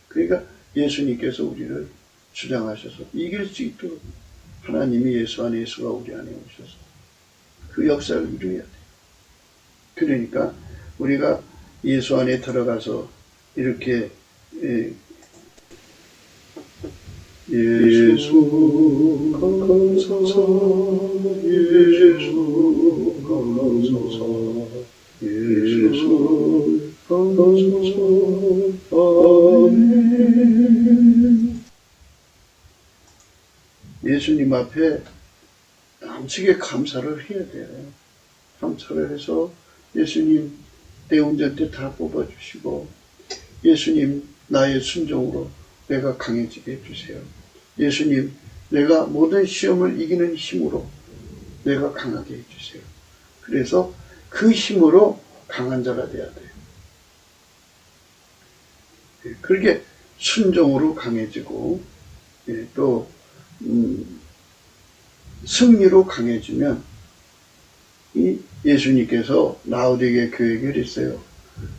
그러니까 예수님께서 우리를 주장하셔서 이길 수 있도록 하나님이 예수 안에, 예수가 우리 안에 오셔서 그 역사를 이루어야 돼요. 그러니까 우리가 예수 안에 들어가서 이렇게 예수 감사서, 예수 감사서, 예수 감사서, 아멘. 예수님 앞에 남치게 감사를 해야 돼요. 감사를 해서 예수님 내 운전대 다 뽑아주시고, 예수님 나의 순종으로 내가 강해지게 해주세요. 예수님 내가 모든 시험을 이기는 힘으로 내가 강하게 해주세요. 그래서 그 힘으로 강한 자가 돼야 돼요. 그렇게 순종으로 강해지고, 또 승리로 강해지면 이 예수님께서 라오디게 교회에게 그랬어요.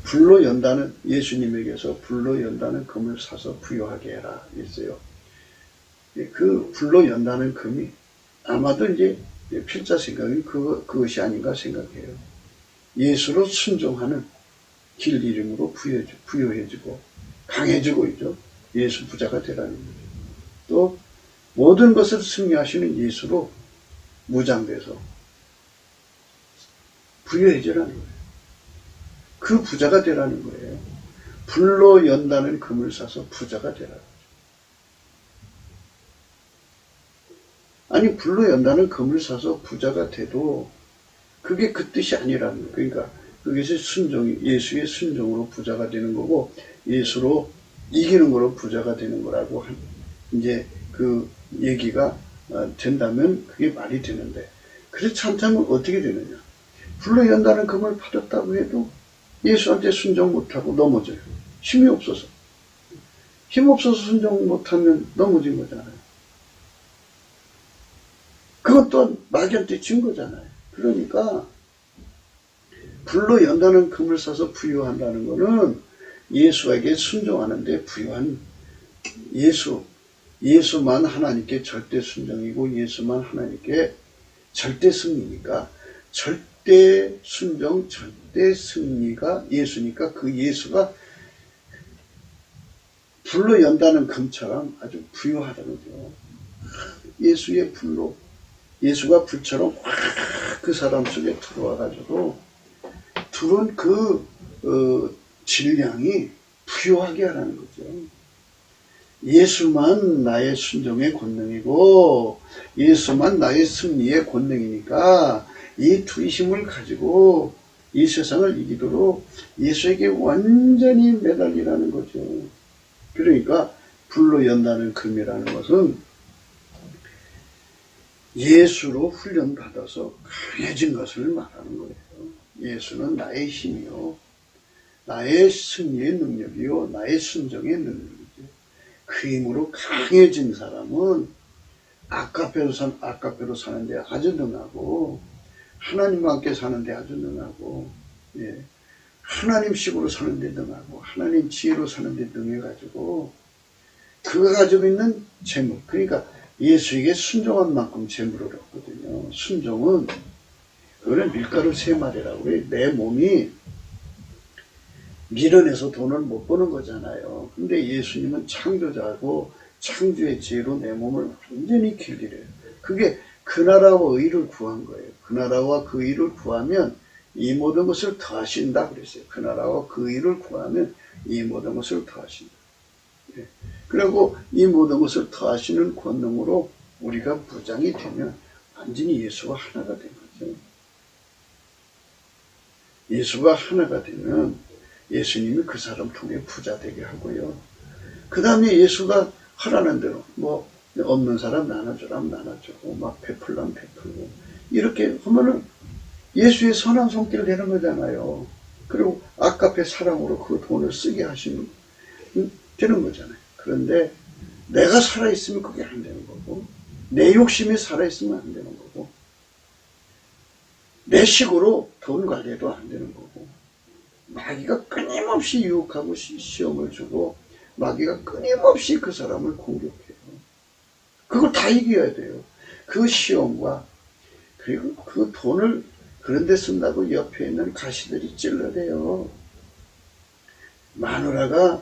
불로 연다는, 예수님에게서 불로 연다는 금을 사서 부여하게 해라 했어요. 그 불로 연다는 금이 아마도 이제 필자 생각은 그것이 아닌가 생각해요. 예수로 순종하는 길 이름으로 부여해지고 강해지고 있죠. 예수 부자가 되라는 거죠. 또 모든 것을 승리하시는 예수로 무장돼서 부여해지라는 거예요. 그 부자가 되라는 거예요. 불로 연다는 금을 사서 부자가 되라는 거죠. 아니, 불로 연다는 금을 사서 부자가 돼도 그게 그 뜻이 아니라는 거예요. 그러니까 그것이 예수의 순종으로 부자가 되는 거고, 예수로 이기는 거로 부자가 되는 거라고 이제 그 얘기가 된다면 그게 말이 되는데, 그렇지 않다면 어떻게 되느냐. 불로 연다는 금을 받았다고 해도 예수한테 순종 못하고 넘어져요. 힘이 없어서. 힘 없어서 순종 못하면 넘어진 거잖아요. 그것도 마귀한테 진 거잖아요. 그러니까 불로 연다는 금을 사서 부여한다는 거는 예수에게 순종하는데 부여한 예수만 하나님께 절대 순종이고 예수만 하나님께 절대 승리니까 절대 순종, 절대 승리가 예수니까 그 예수가 불로 연다는 금처럼 아주 부유하다는 거죠. 예수의 불로, 예수가 불처럼 확 그 사람 속에 들어와가지고 들어온 그 질량이 부유하게 하라는 거죠. 예수만 나의 순종의 권능이고 예수만 나의 승리의 권능이니까 이 두 힘을 가지고 이 세상을 이기도록 예수에게 완전히 매달리라는 거죠. 그러니까 불로 연다는 금이라는 것은 예수로 훈련받아서 강해진 것을 말하는 거예요. 예수는 나의 힘이요, 나의 승리의 능력이요, 나의 순종의 능력이죠. 그 힘으로 강해진 사람은 아까페로 사는데 아주 능하고, 하나님과 함께 사는데 아주 능하고, 하나님식으로 사는데 능하고, 하나님 지혜로 사는데 능해가지고, 그가 가지고 있는 재물, 그러니까 예수에게 순종한 만큼 재물을 얻거든요. 순종은 그거는 밀가루 3마리라고 그래. 내 몸이 밀어내서 돈을 못 버는 거잖아요. 근데 예수님은 창조자고 창조의 지혜로 내 몸을 완전히 길들여요. 그게 그 나라와 의를 구한 거예요. 그 나라와 그 의를 구하면 이 모든 것을 더하신다 그랬어요. 그 나라와 그 의를 구하면 이 모든 것을 더하신다. 예. 그리고 이 모든 것을 더하시는 권능으로 우리가 부장이 되면 완전히 예수와 하나가 된 거죠. 예수가 하나가 되면 예수님이 그 사람 통해 부자 되게 하고요. 그 다음에 예수가 하라는 대로 뭐 없는 사람 나눠주라면 나눠주고 막 베풀라면 베풀고 이렇게 하면은 예수의 선한 손길 되는 거잖아요. 그리고 아깝게 사랑으로 그 돈을 쓰게 하시면 되는 거잖아요. 그런데 내가 살아있으면 그게 안 되는 거고 내 욕심이 살아있으면 안 되는 거고 내 식으로 돈 관리도 안 되는 거고 마귀가 끊임없이 유혹하고 시험을 주고 마귀가 끊임없이 그 사람을 공격해요. 그걸 다 이겨야 돼요. 그 시험과 그리고 그 돈을 그런 데 쓴다고 옆에 있는 가시들이 찔러대요. 마누라가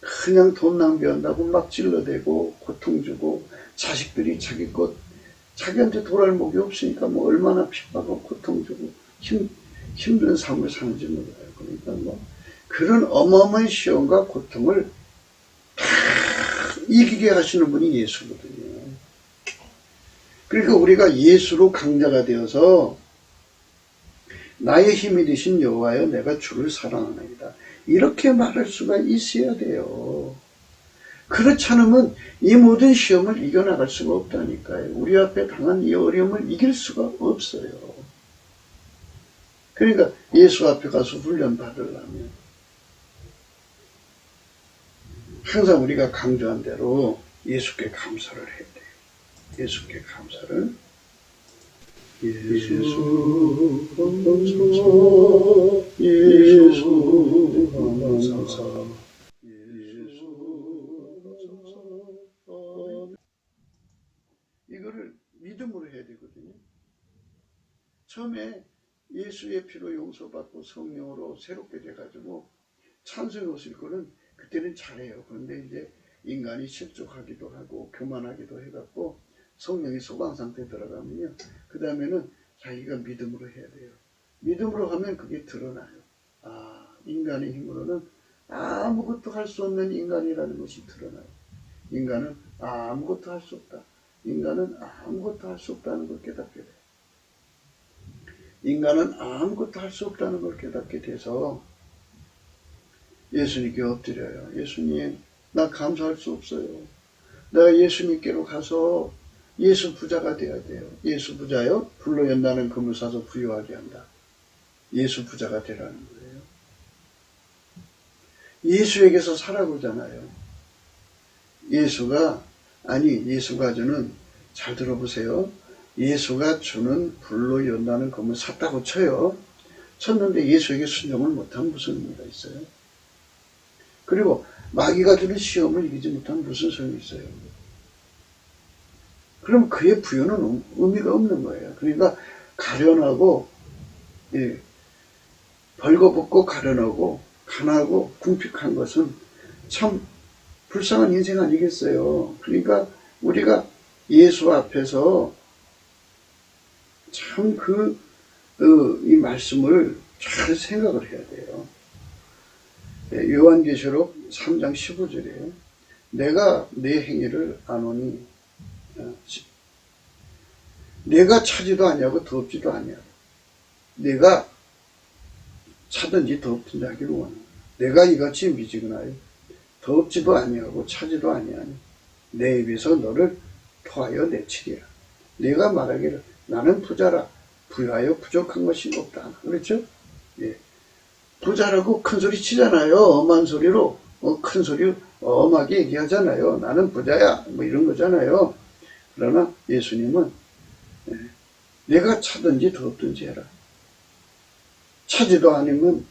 그냥 돈 낭비한다고 막 찔러대고 고통 주고 자식들이 자기 것 자기한테 돌아올 목이 없으니까 뭐 얼마나 핍박하고 고통 주고 힘든 삶을 사는지 몰라요. 그러니까 뭐 그런 어마어마한 시험과 고통을 다 이기게 하시는 분이 예수거든요. 그러니까 우리가 예수로 강자가 되어서 나의 힘이 되신 여호와여 내가 주를 사랑하나이다. 이렇게 말할 수가 있어야 돼요. 그렇지 않으면 이 모든 시험을 이겨나갈 수가 없다니까요. 우리 앞에 당한 이 어려움을 이길 수가 없어요. 그러니까 예수 앞에 가서 훈련 받으려면 항상 우리가 강조한 대로 예수께 감사를 해야 돼요. 예수께 감사를 예수 감사 이거를 믿음으로 해야 되거든요. 처음에 예수의 피로 용서받고 성령으로 새롭게 돼가지고 찬송해 오실 거는 그때는 잘해요. 그런데 이제 인간이 실족하기도 하고 교만하기도 해갖고 성령이 소강 상태에 들어가면요. 그 다음에는 자기가 믿음으로 해야 돼요. 믿음으로 하면 그게 드러나요. 아, 인간의 힘으로는 아무것도 할 수 없는 인간이라는 것이 드러나요. 인간은 아무것도 할 수 없다. 인간은 아무것도 할 수 없다는 걸 깨닫게 돼요. 인간은 아무것도 할 수 없다는 걸 깨닫게 돼서 예수님께 엎드려요. 예수님, 나 감사할 수 없어요. 내가 예수님께로 가서 예수 부자가 돼야 돼요. 예수 부자요? 불로 연다는 금을 사서 부유하게 한다. 예수 부자가 되라는 거예요. 예수에게서 살아보잖아요. 예수가 주는, 잘 들어보세요. 예수가 주는 불로 연다는 금을 샀다고 쳐요. 쳤는데 예수에게 순종을 못하면 무슨 의미가 있어요? 그리고 마귀가 주는 시험을 이기지 못하면 무슨 소용이 있어요? 그럼 그의 부여는 의미가 없는 거예요. 그러니까 가련하고 벌거벗고 가련하고 가난하고 궁핍한 것은 참 불쌍한 인생 아니겠어요. 그러니까 우리가 예수 앞에서 참 이 말씀을 잘 생각을 해야 돼요. 요한계시록 3장 15절에 내가 내 행위를 아노니 내가 차지도 아니하고 더럽지도 아니하고 내가 차든지 더럽든지 하기를 원하노라. 내가 이같이 미지근하여 더럽지도 아니하고 차지도 아니하니 내 입에서 너를 토하여 내치리라. 내가 말하기를 나는 부자라 부유하여 부족한 것이 없다. 그렇죠? 예. 부자라고 큰 소리 치잖아요. 엄한 소리로 큰 소리 엄하게 얘기하잖아요. 나는 부자야 뭐 이런 거잖아요. 그러나 예수님은 내가 차든지 더럽든지 해라. 차지도 아니면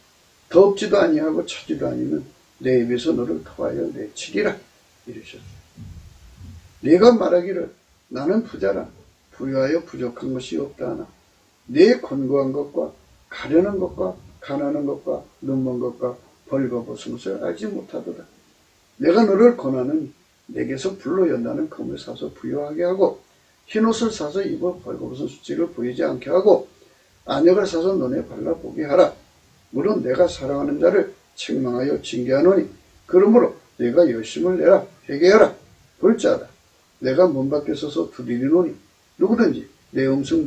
더럽지도 아니하고 차지도 아니면 내 입에서 너를 토하여 내치리라 이러셨어요. 내가 말하기를 나는 부자라 부유하여 부족한 것이 없다 하나 내 권고한 것과 가려는 것과 가난한 것과 눈먼 것과 벌거벗은 것을 알지 못하도다. 내가 너를 권하는 내게서 불로 연다는 검을 사서 부여하게 하고 흰옷을 사서 입어 벌거벗은 수치를 보이지 않게 하고 안역을 사서 눈에 발라보게 하라. 물론 내가 사랑하는 자를 책망하여 징계하노니 그러므로 내가 열심을 내라. 회개하라. 볼자하다. 내가 문 밖에 서서 두드리노니 누구든지 내 음성을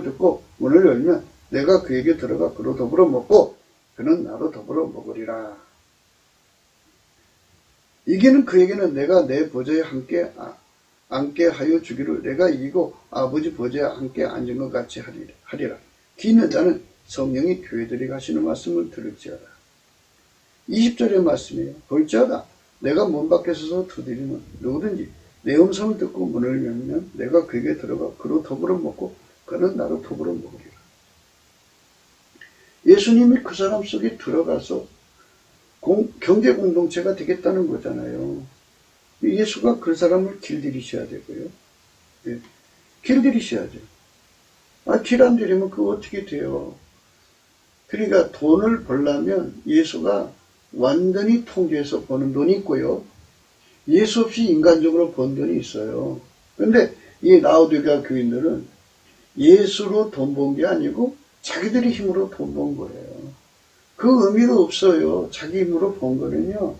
듣고 문을 열면 내가 그에게 들어가 그로 더불어 먹고 그는 나로 더불어 먹으리라. 이기는 그에게는 내가 내 보좌에 함께 앉게 하여 주기를 내가 이기고 아버지 보좌에 함께 앉은 것 같이 하리라. 귀 있는 자는 성령이 교회들이 가시는 말씀을 들을지어다. 20절의 말씀이에요. 볼지어다. 내가 문 밖에 서서 두드리면 누구든지 내 음성을 듣고 문을 열면 내가 그에게 들어가 그로 더불어 먹고 그는 나로 더불어 먹으리라. 예수님이 그 사람 속에 들어가서 경제 공동체가 되겠다는 거잖아요. 예수가 그 사람을 길들이셔야 되고요. 예, 길들이셔야죠. 길 안 들이면 그거 어떻게 돼요? 그러니까 돈을 벌려면 예수가 완전히 통제해서 버는 돈이 있고요. 예수 없이 인간적으로 번 돈이 있어요. 그런데 이 라오디게아 교인들은 예수로 돈 번 게 아니고 자기들의 힘으로 돈 번 거예요. 그 의미가 없어요. 자기 힘으로 번 거는요.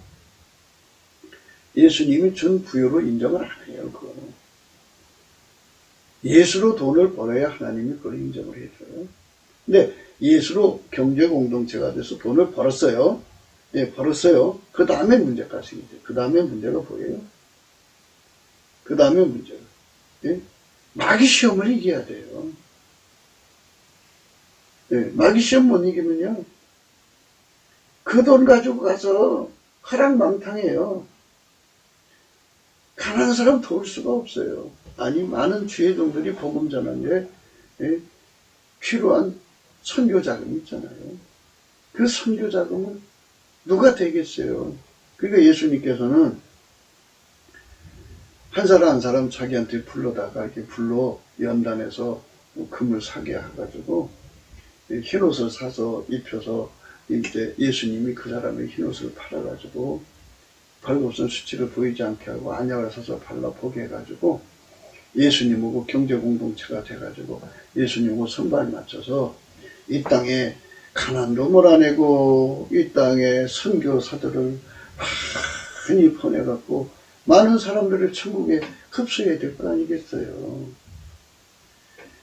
예수님이 준 부여로 인정을 안 해요. 그거는. 예수로 돈을 벌어야 하나님이 그걸 인정을 해줘요. 근데 예수로 경제 공동체가 돼서 돈을 벌었어요. 예, 벌었어요. 그 다음에 문제가 생기죠. 그 다음에 문제가 뭐예요? 그 다음에 문제가. 예? 마귀 시험을 이겨야 돼요. 예, 마귀 시험 못 이기면요. 그 돈 가지고 가서 허랑망탕해요. 가난한 사람 도울 수가 없어요. 아니, 많은 주의종들이 복음 전하는데 필요한 선교 자금이 있잖아요. 그 선교 자금은 누가 되겠어요? 그러니까 예수님께서는 한 사람 한 사람 자기한테 불러다가 이렇게 불러 연단해서 금을 사게 해가지고 흰옷을 사서 입혀서 이제 예수님이 그 사람의 흰옷을 팔아가지고 벌거벗은 수치를 보이지 않게 하고 안약을 사서 발라보게 해가지고 예수님하고 경제공동체가 돼가지고 예수님하고 선발 맞춰서 이 땅에 가난도 몰아내고 이 땅에 선교사들을 많이 보내갖고 많은 사람들을 천국에 흡수해야 될 거 아니겠어요.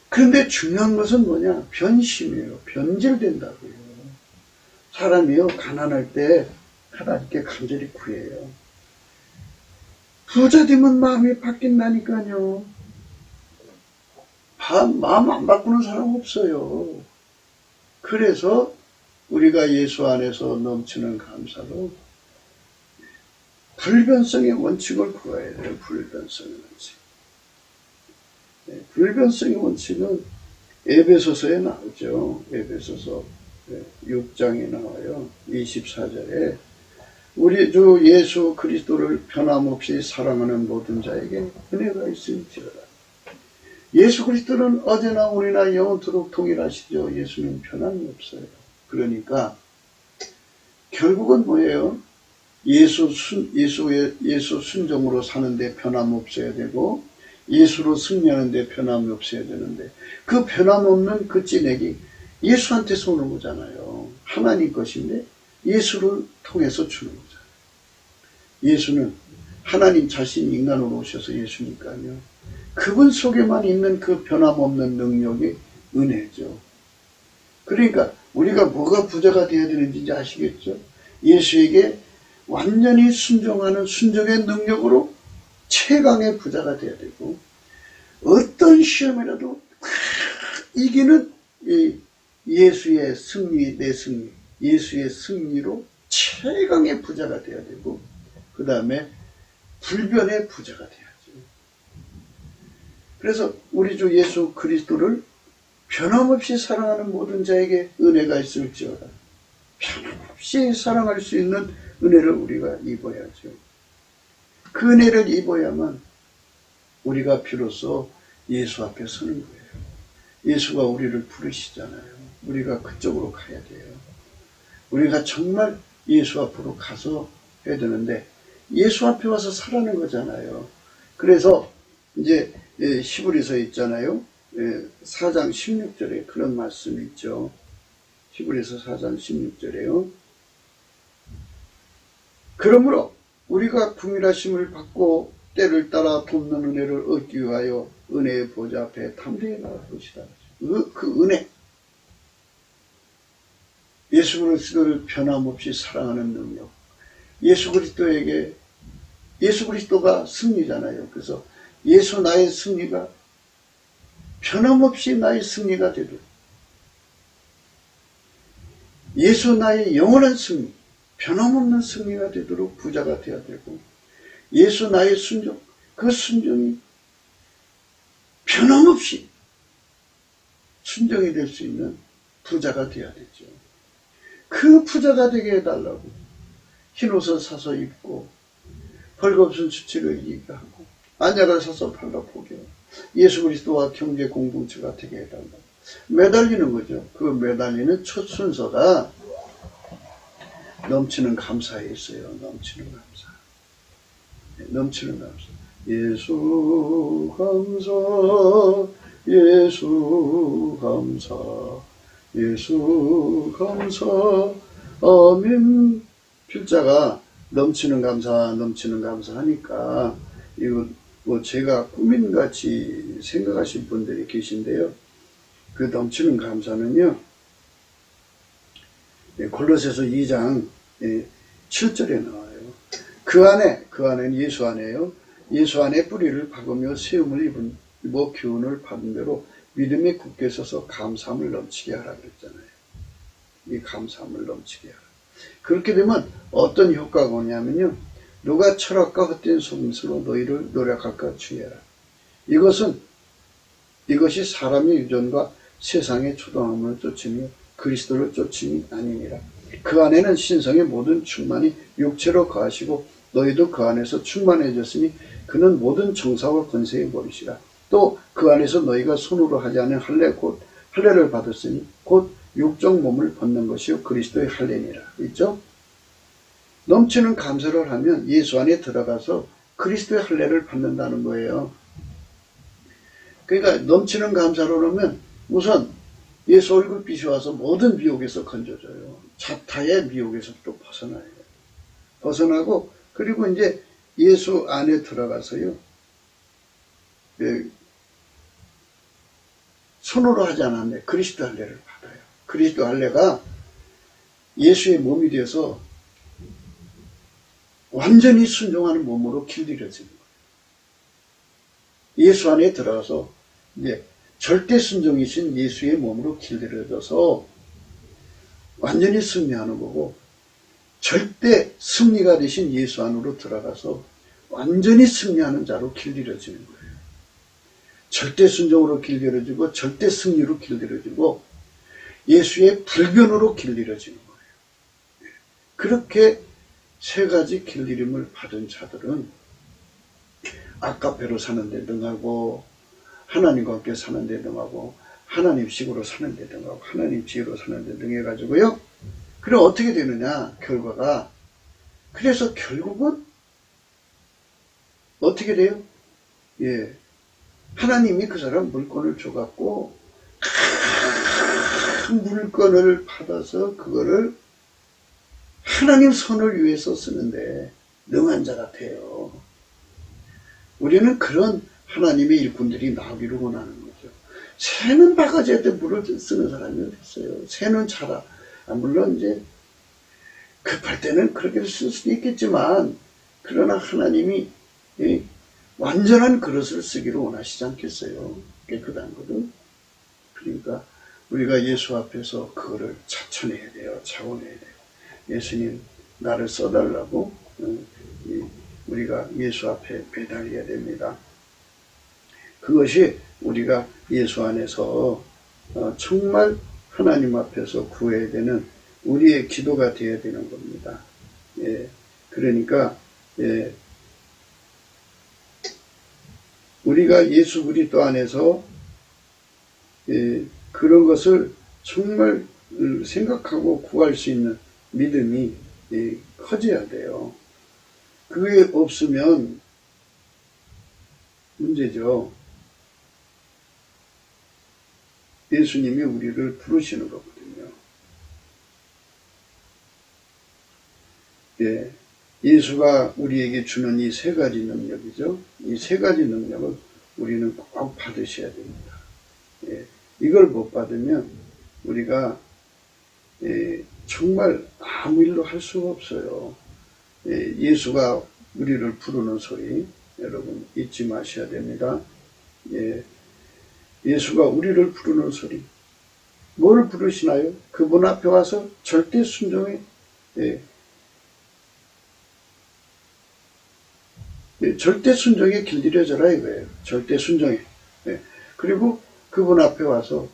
그런데 중요한 것은 뭐냐? 변심이에요. 변질된다고요. 사람이요 가난할 때 하나님께 간절히 구해요. 부자 되면 마음이 바뀐다니까요. 마음 안 바꾸는 사람 없어요. 그래서 우리가 예수 안에서 넘치는 감사로 불변성의 원칙을 구해야 돼요. 불변성의 원칙. 네, 불변성의 원칙은 에베소서에 나오죠. 에베소서 6장에 나와요. 24절에 우리 주 예수 그리스도를 변함없이 사랑하는 모든 자에게 은혜가 있을지어다. 예수 그리스도는 어제나 오늘이나 영원토록 동일하시죠. 예수는 변함이 없어요. 그러니까 결국은 뭐예요? 예수 순종으로 사는데 변함없어야 되고 예수로 승리하는데 변함이 없어야 되는데 그 변함없는 그 찐액이 예수한테서 오는 거잖아요. 하나님 것인데 예수를 통해서 주는 거잖아요. 예수는 하나님 자신이 인간으로 오셔서 예수니까요. 그분 속에만 있는 그 변함없는 능력이 은혜죠. 그러니까 우리가 뭐가 부자가 되어야 되는지 이제 아시겠죠? 예수에게 완전히 순종하는 순종의 능력으로 최강의 부자가 되어야 되고 어떤 시험이라도 이기는 예수의 승리, 내 승리, 예수의 승리로 최강의 부자가 되어야 되고 그 다음에 불변의 부자가 돼야죠. 그래서 우리 주 예수 그리스도를 변함없이 사랑하는 모든 자에게 은혜가 있을지어다. 변함없이 사랑할 수 있는 은혜를 우리가 입어야죠. 그 은혜를 입어야만 우리가 비로소 예수 앞에 서는 거예요. 예수가 우리를 부르시잖아요. 우리가 그쪽으로 가야 돼요. 우리가 정말 예수 앞으로 가서 해야 되는데 예수 앞에 와서 살아는 거잖아요. 그래서 이제 히브리서 있잖아요. 4장 16절에 그런 말씀이 있죠. 히브리서 4장 16절에요. 그러므로 우리가 긍휼하심을 받고 때를 따라 돕는 은혜를 얻기 위하여 은혜의 보좌 앞에 담대히 나아가시다. 그 은혜, 예수 그리스도를 변함없이 사랑하는 능력, 예수 그리스도가 승리잖아요. 그래서 예수 나의 승리가 변함없이 나의 승리가 되도록, 예수 나의 영원한 승리, 변함없는 승리가 되도록 부자가 되어야 되고, 예수 나의 순종, 그 순종이 변함없이 순종이 될 수 있는 부자가 되어야 되죠. 그 부자가 되게 해달라고 흰옷을 사서 입고 벌거벗은 수치를 이기게 하고 안약을 사서 팔라 포기하고 예수 그리스도와 경제 공동체가 되게 해달라고 매달리는 거죠. 그 매달리는 첫 순서가 넘치는 감사에 있어요. 넘치는 감사. 넘치는 감사. 예수 감사, 예수 감사, 예수 감사, 아멘. 필자가 넘치는 감사, 넘치는 감사 하니까, 이거 뭐 제가 꾸민같이 생각하신 분들이 계신데요. 그 넘치는 감사는요, 골로새서 2장 7절에 나와요. 그 안에는 예수 안에요. 예수 안에 뿌리를 박으며 세움을 입어 교훈을 받은 대로 믿음에 굳게 서서 감사함을 넘치게 하라 그랬잖아요. 이 감사함을 넘치게 하라. 그렇게 되면 어떤 효과가 오냐면요. 누가 철학과 헛된 속임수로 너희를 노력할까 주의하라. 이것이 사람의 유전과 세상의 초동함을 쫓으며 그리스도를 쫓음이 아니니라. 그 안에는 신성의 모든 충만이 육체로 거하시고 너희도 그 안에서 충만해졌으니 그는 모든 정사와 권세의 머리시라. 또 그 안에서 너희가 손으로 하지 않은 할례를 받았으니 곧 육적 몸을 벗는 것이요 그리스도의 할례니라. 있죠? 넘치는 감사를 하면 예수 안에 들어가서 그리스도의 할례를 받는다는 거예요. 그러니까 넘치는 감사로 하면 우선 예수 얼굴빛이 와서 모든 미혹에서 건져줘요. 자타의 미혹에서 또 벗어나요. 벗어나고 그리고 이제 예수 안에 들어가서요. 손으로 하지 않았는데 그리스도 할례를 받아요. 그리스도 할례가 예수의 몸이 되어서 완전히 순종하는 몸으로 길들여지는 거예요. 예수 안에 들어가서 이제 절대 순종이신 예수의 몸으로 길들여져서 완전히 승리하는 거고 절대 승리가 되신 예수 안으로 들어가서 완전히 승리하는 자로 길들여지는 거예요. 절대 순종으로 길들여지고 절대 승리로 길들여지고 예수의 불변으로 길들여지는 거예요. 그렇게 세 가지 길들임을 받은 자들은 아까페로 사는 데 등하고 하나님과 함께 사는 데 등하고 하나님식으로 사는 데 등하고 하나님 지혜로 사는 데 등 해가지고요. 그럼 어떻게 되느냐 결과가 그래서 결국은 어떻게 돼요? 예, 하나님이 그 사람 물건을 줘갖고 큰 물건을 받아서 그거를 하나님 선을 위해서 쓰는데 능한 자가 돼요. 우리는 그런 하나님의 일꾼들이 나오기를 원하는 거죠. 새는 바가지에 물을 쓰는 사람이 됐어요. 새는 자라. 물론 이제 급할 때는 그렇게 쓸 수도 있겠지만 그러나 하나님이 완전한 그릇을 쓰기를 원하시지 않겠어요. 깨끗한 거든. 그러니까 우리가 예수 앞에서 그거를 자천해야 돼요. 자원해야 돼요. 예수님 나를 써달라고 우리가 예수 앞에 배달해야 됩니다. 그것이 우리가 예수 안에서 정말 하나님 앞에서 구해야 되는 우리의 기도가 되어야 되는 겁니다. 예, 그러니까 우리가 예수 그리스도 안에서 그런 것을 정말 생각하고 구할 수 있는 믿음이 커져야 돼요. 그게 없으면 문제죠. 예수님이 우리를 부르시는 거거든요. 예수가 우리에게 주는 이 세 가지 능력이죠. 이 세 가지 능력을 우리는 꼭 받으셔야 됩니다. 이걸 못 받으면 우리가 정말 아무 일도 할 수가 없어요. 예수가 우리를 부르는 소리 여러분 잊지 마셔야 됩니다. 예수가 우리를 부르는 소리 뭘 부르시나요? 그분 앞에 와서 절대 순종해 절대 순종에 길들여져라 이거예요. 절대 순종에. 그리고 그분 앞에 와서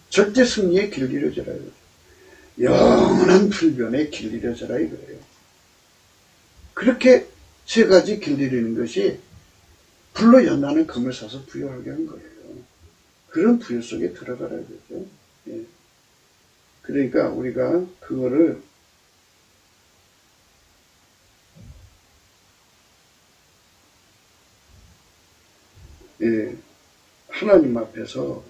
절대 승리에 길들여져라 이거예요. 영원한 불변에 길들여져라 이거예요. 그렇게 세 가지 길들이는 것이 불로 연하는 금을 사서 부여하게 한 거예요. 그런 부여 속에 들어가라 이거죠. 그러니까 우리가 그거를 하나님 앞에서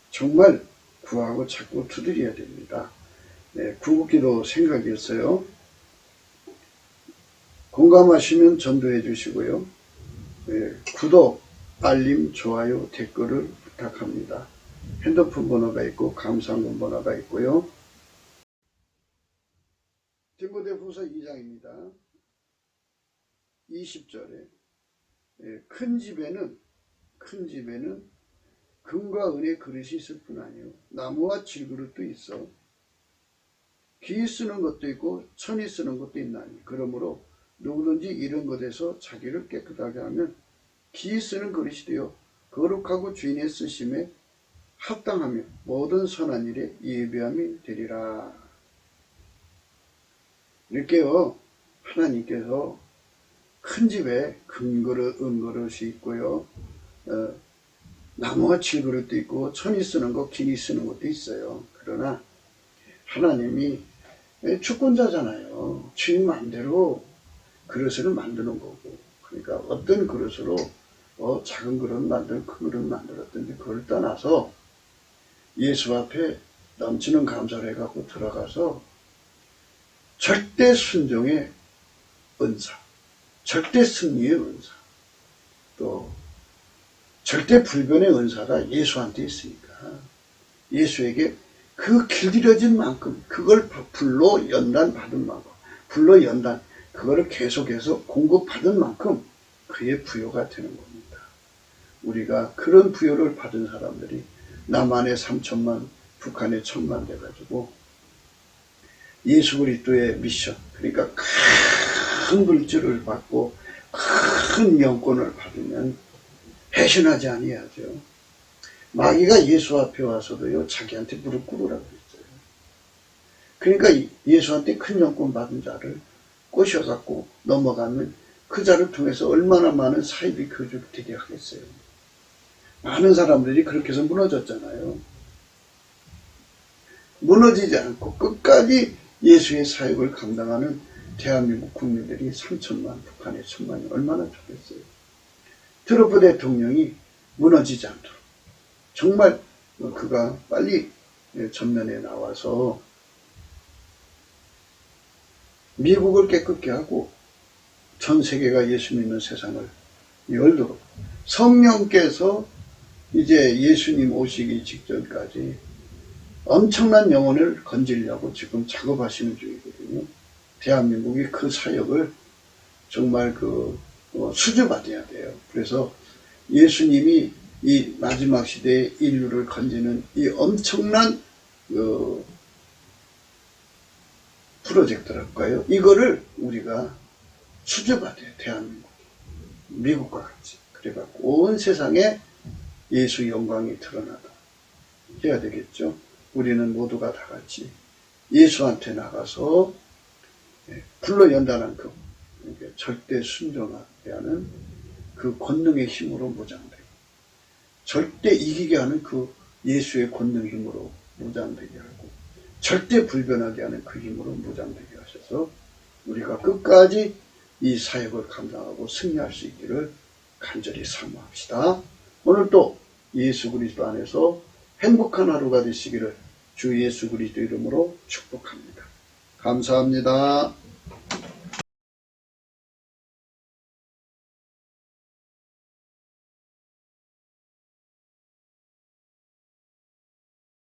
정말 구하고 자꾸 두드려야 됩니다. 구국기도 생각이었어요. 공감하시면 전도해 주시고요. 구독, 알림, 좋아요, 댓글을 부탁합니다. 핸드폰 번호가 있고 감사문 번호가 있고요. 디모데후서 2장입니다. 20절에 큰 집에는 금과 은의 그릇이 있을 뿐 아니요 나무와 질그릇도 있어 기이 쓰는 것도 있고 천이 쓰는 것도 있나니 그러므로 누구든지 이런 것에서 자기를 깨끗하게 하면 기이 쓰는 그릇이 되어 거룩하고 주인의 쓰심에 합당하며 모든 선한 일에 예비함이 되리라. 이렇게요 하나님께서 큰 집에 금그릇, 은그릇이 있고요. 나무와 질그릇도 있고 천이 쓰는 것, 기이 쓰는 것도 있어요. 그러나 하나님이 주권자잖아요. 주인 마음대로 그릇을 만드는 거고 그러니까 어떤 그릇으로 작은 그릇 만들고 큰 그릇 만들었든지 그걸 떠나서 예수 앞에 넘치는 감사를 해갖고 들어가서 절대 순종의 은사 절대 승리의 은사 또 절대 불변의 은사가 예수한테 있으니까 예수에게 그 길들여진 만큼 그걸 불로 연단 받은 만큼 불로 연단 그거를 계속해서 공급받은 만큼 그의 부요가 되는 겁니다. 우리가 그런 부요를 받은 사람들이 남한에 3천만 북한에 1,000만 돼가지고 예수 그리스도의 미션 그러니까 큰 물질을 받고 큰 영권을 받으면 배신하지 아니하죠. 마귀가 예수 앞에 와서도요 자기한테 무릎 꿇으라고 했어요. 그러니까 예수한테 큰 영권 받은 자를 꼬셔갖고 넘어가면 그 자를 통해서 얼마나 많은 사입이 되게 하겠어요. 많은 사람들이 그렇게 해서 무너졌잖아요. 무너지지 않고 끝까지 예수의 사역을 감당하는 대한민국 국민들이 3천만, 북한에 1,000만이 얼마나 좋겠어요. 트럼프 대통령이 무너지지 않도록 정말 그가 빨리 전면에 나와서 미국을 깨끗게 하고 전 세계가 예수 믿는 세상을 열도록 성령께서 이제 예수님 오시기 직전까지 엄청난 영혼을 건지려고 지금 작업하시는 중이거든요. 대한민국이 그 사역을 정말 수주받아야 돼요. 그래서 예수님이 이 마지막 시대에 인류를 건지는 이 엄청난 프로젝트랄까요? 이거를 우리가 수주받아요. 대한민국, 미국과 같이. 그래갖고 온 세상에 예수 영광이 드러나다 해야 되겠죠. 우리는 모두가 다 같이 예수한테 나가서 불로 연단한 그 절대 순종해야 하는 그 권능의 힘으로 무장되고 절대 이기게 하는 그 예수의 권능 힘으로 무장되게 하고 절대 불변하게 하는 그 힘으로 무장되게 하셔서 우리가 끝까지 이 사역을 감당하고 승리할 수 있기를 간절히 사모합시다. 오늘 또 예수 그리스도 안에서 행복한 하루가 되시기를 주 예수 그리스도 이름으로 축복합니다. 감사합니다.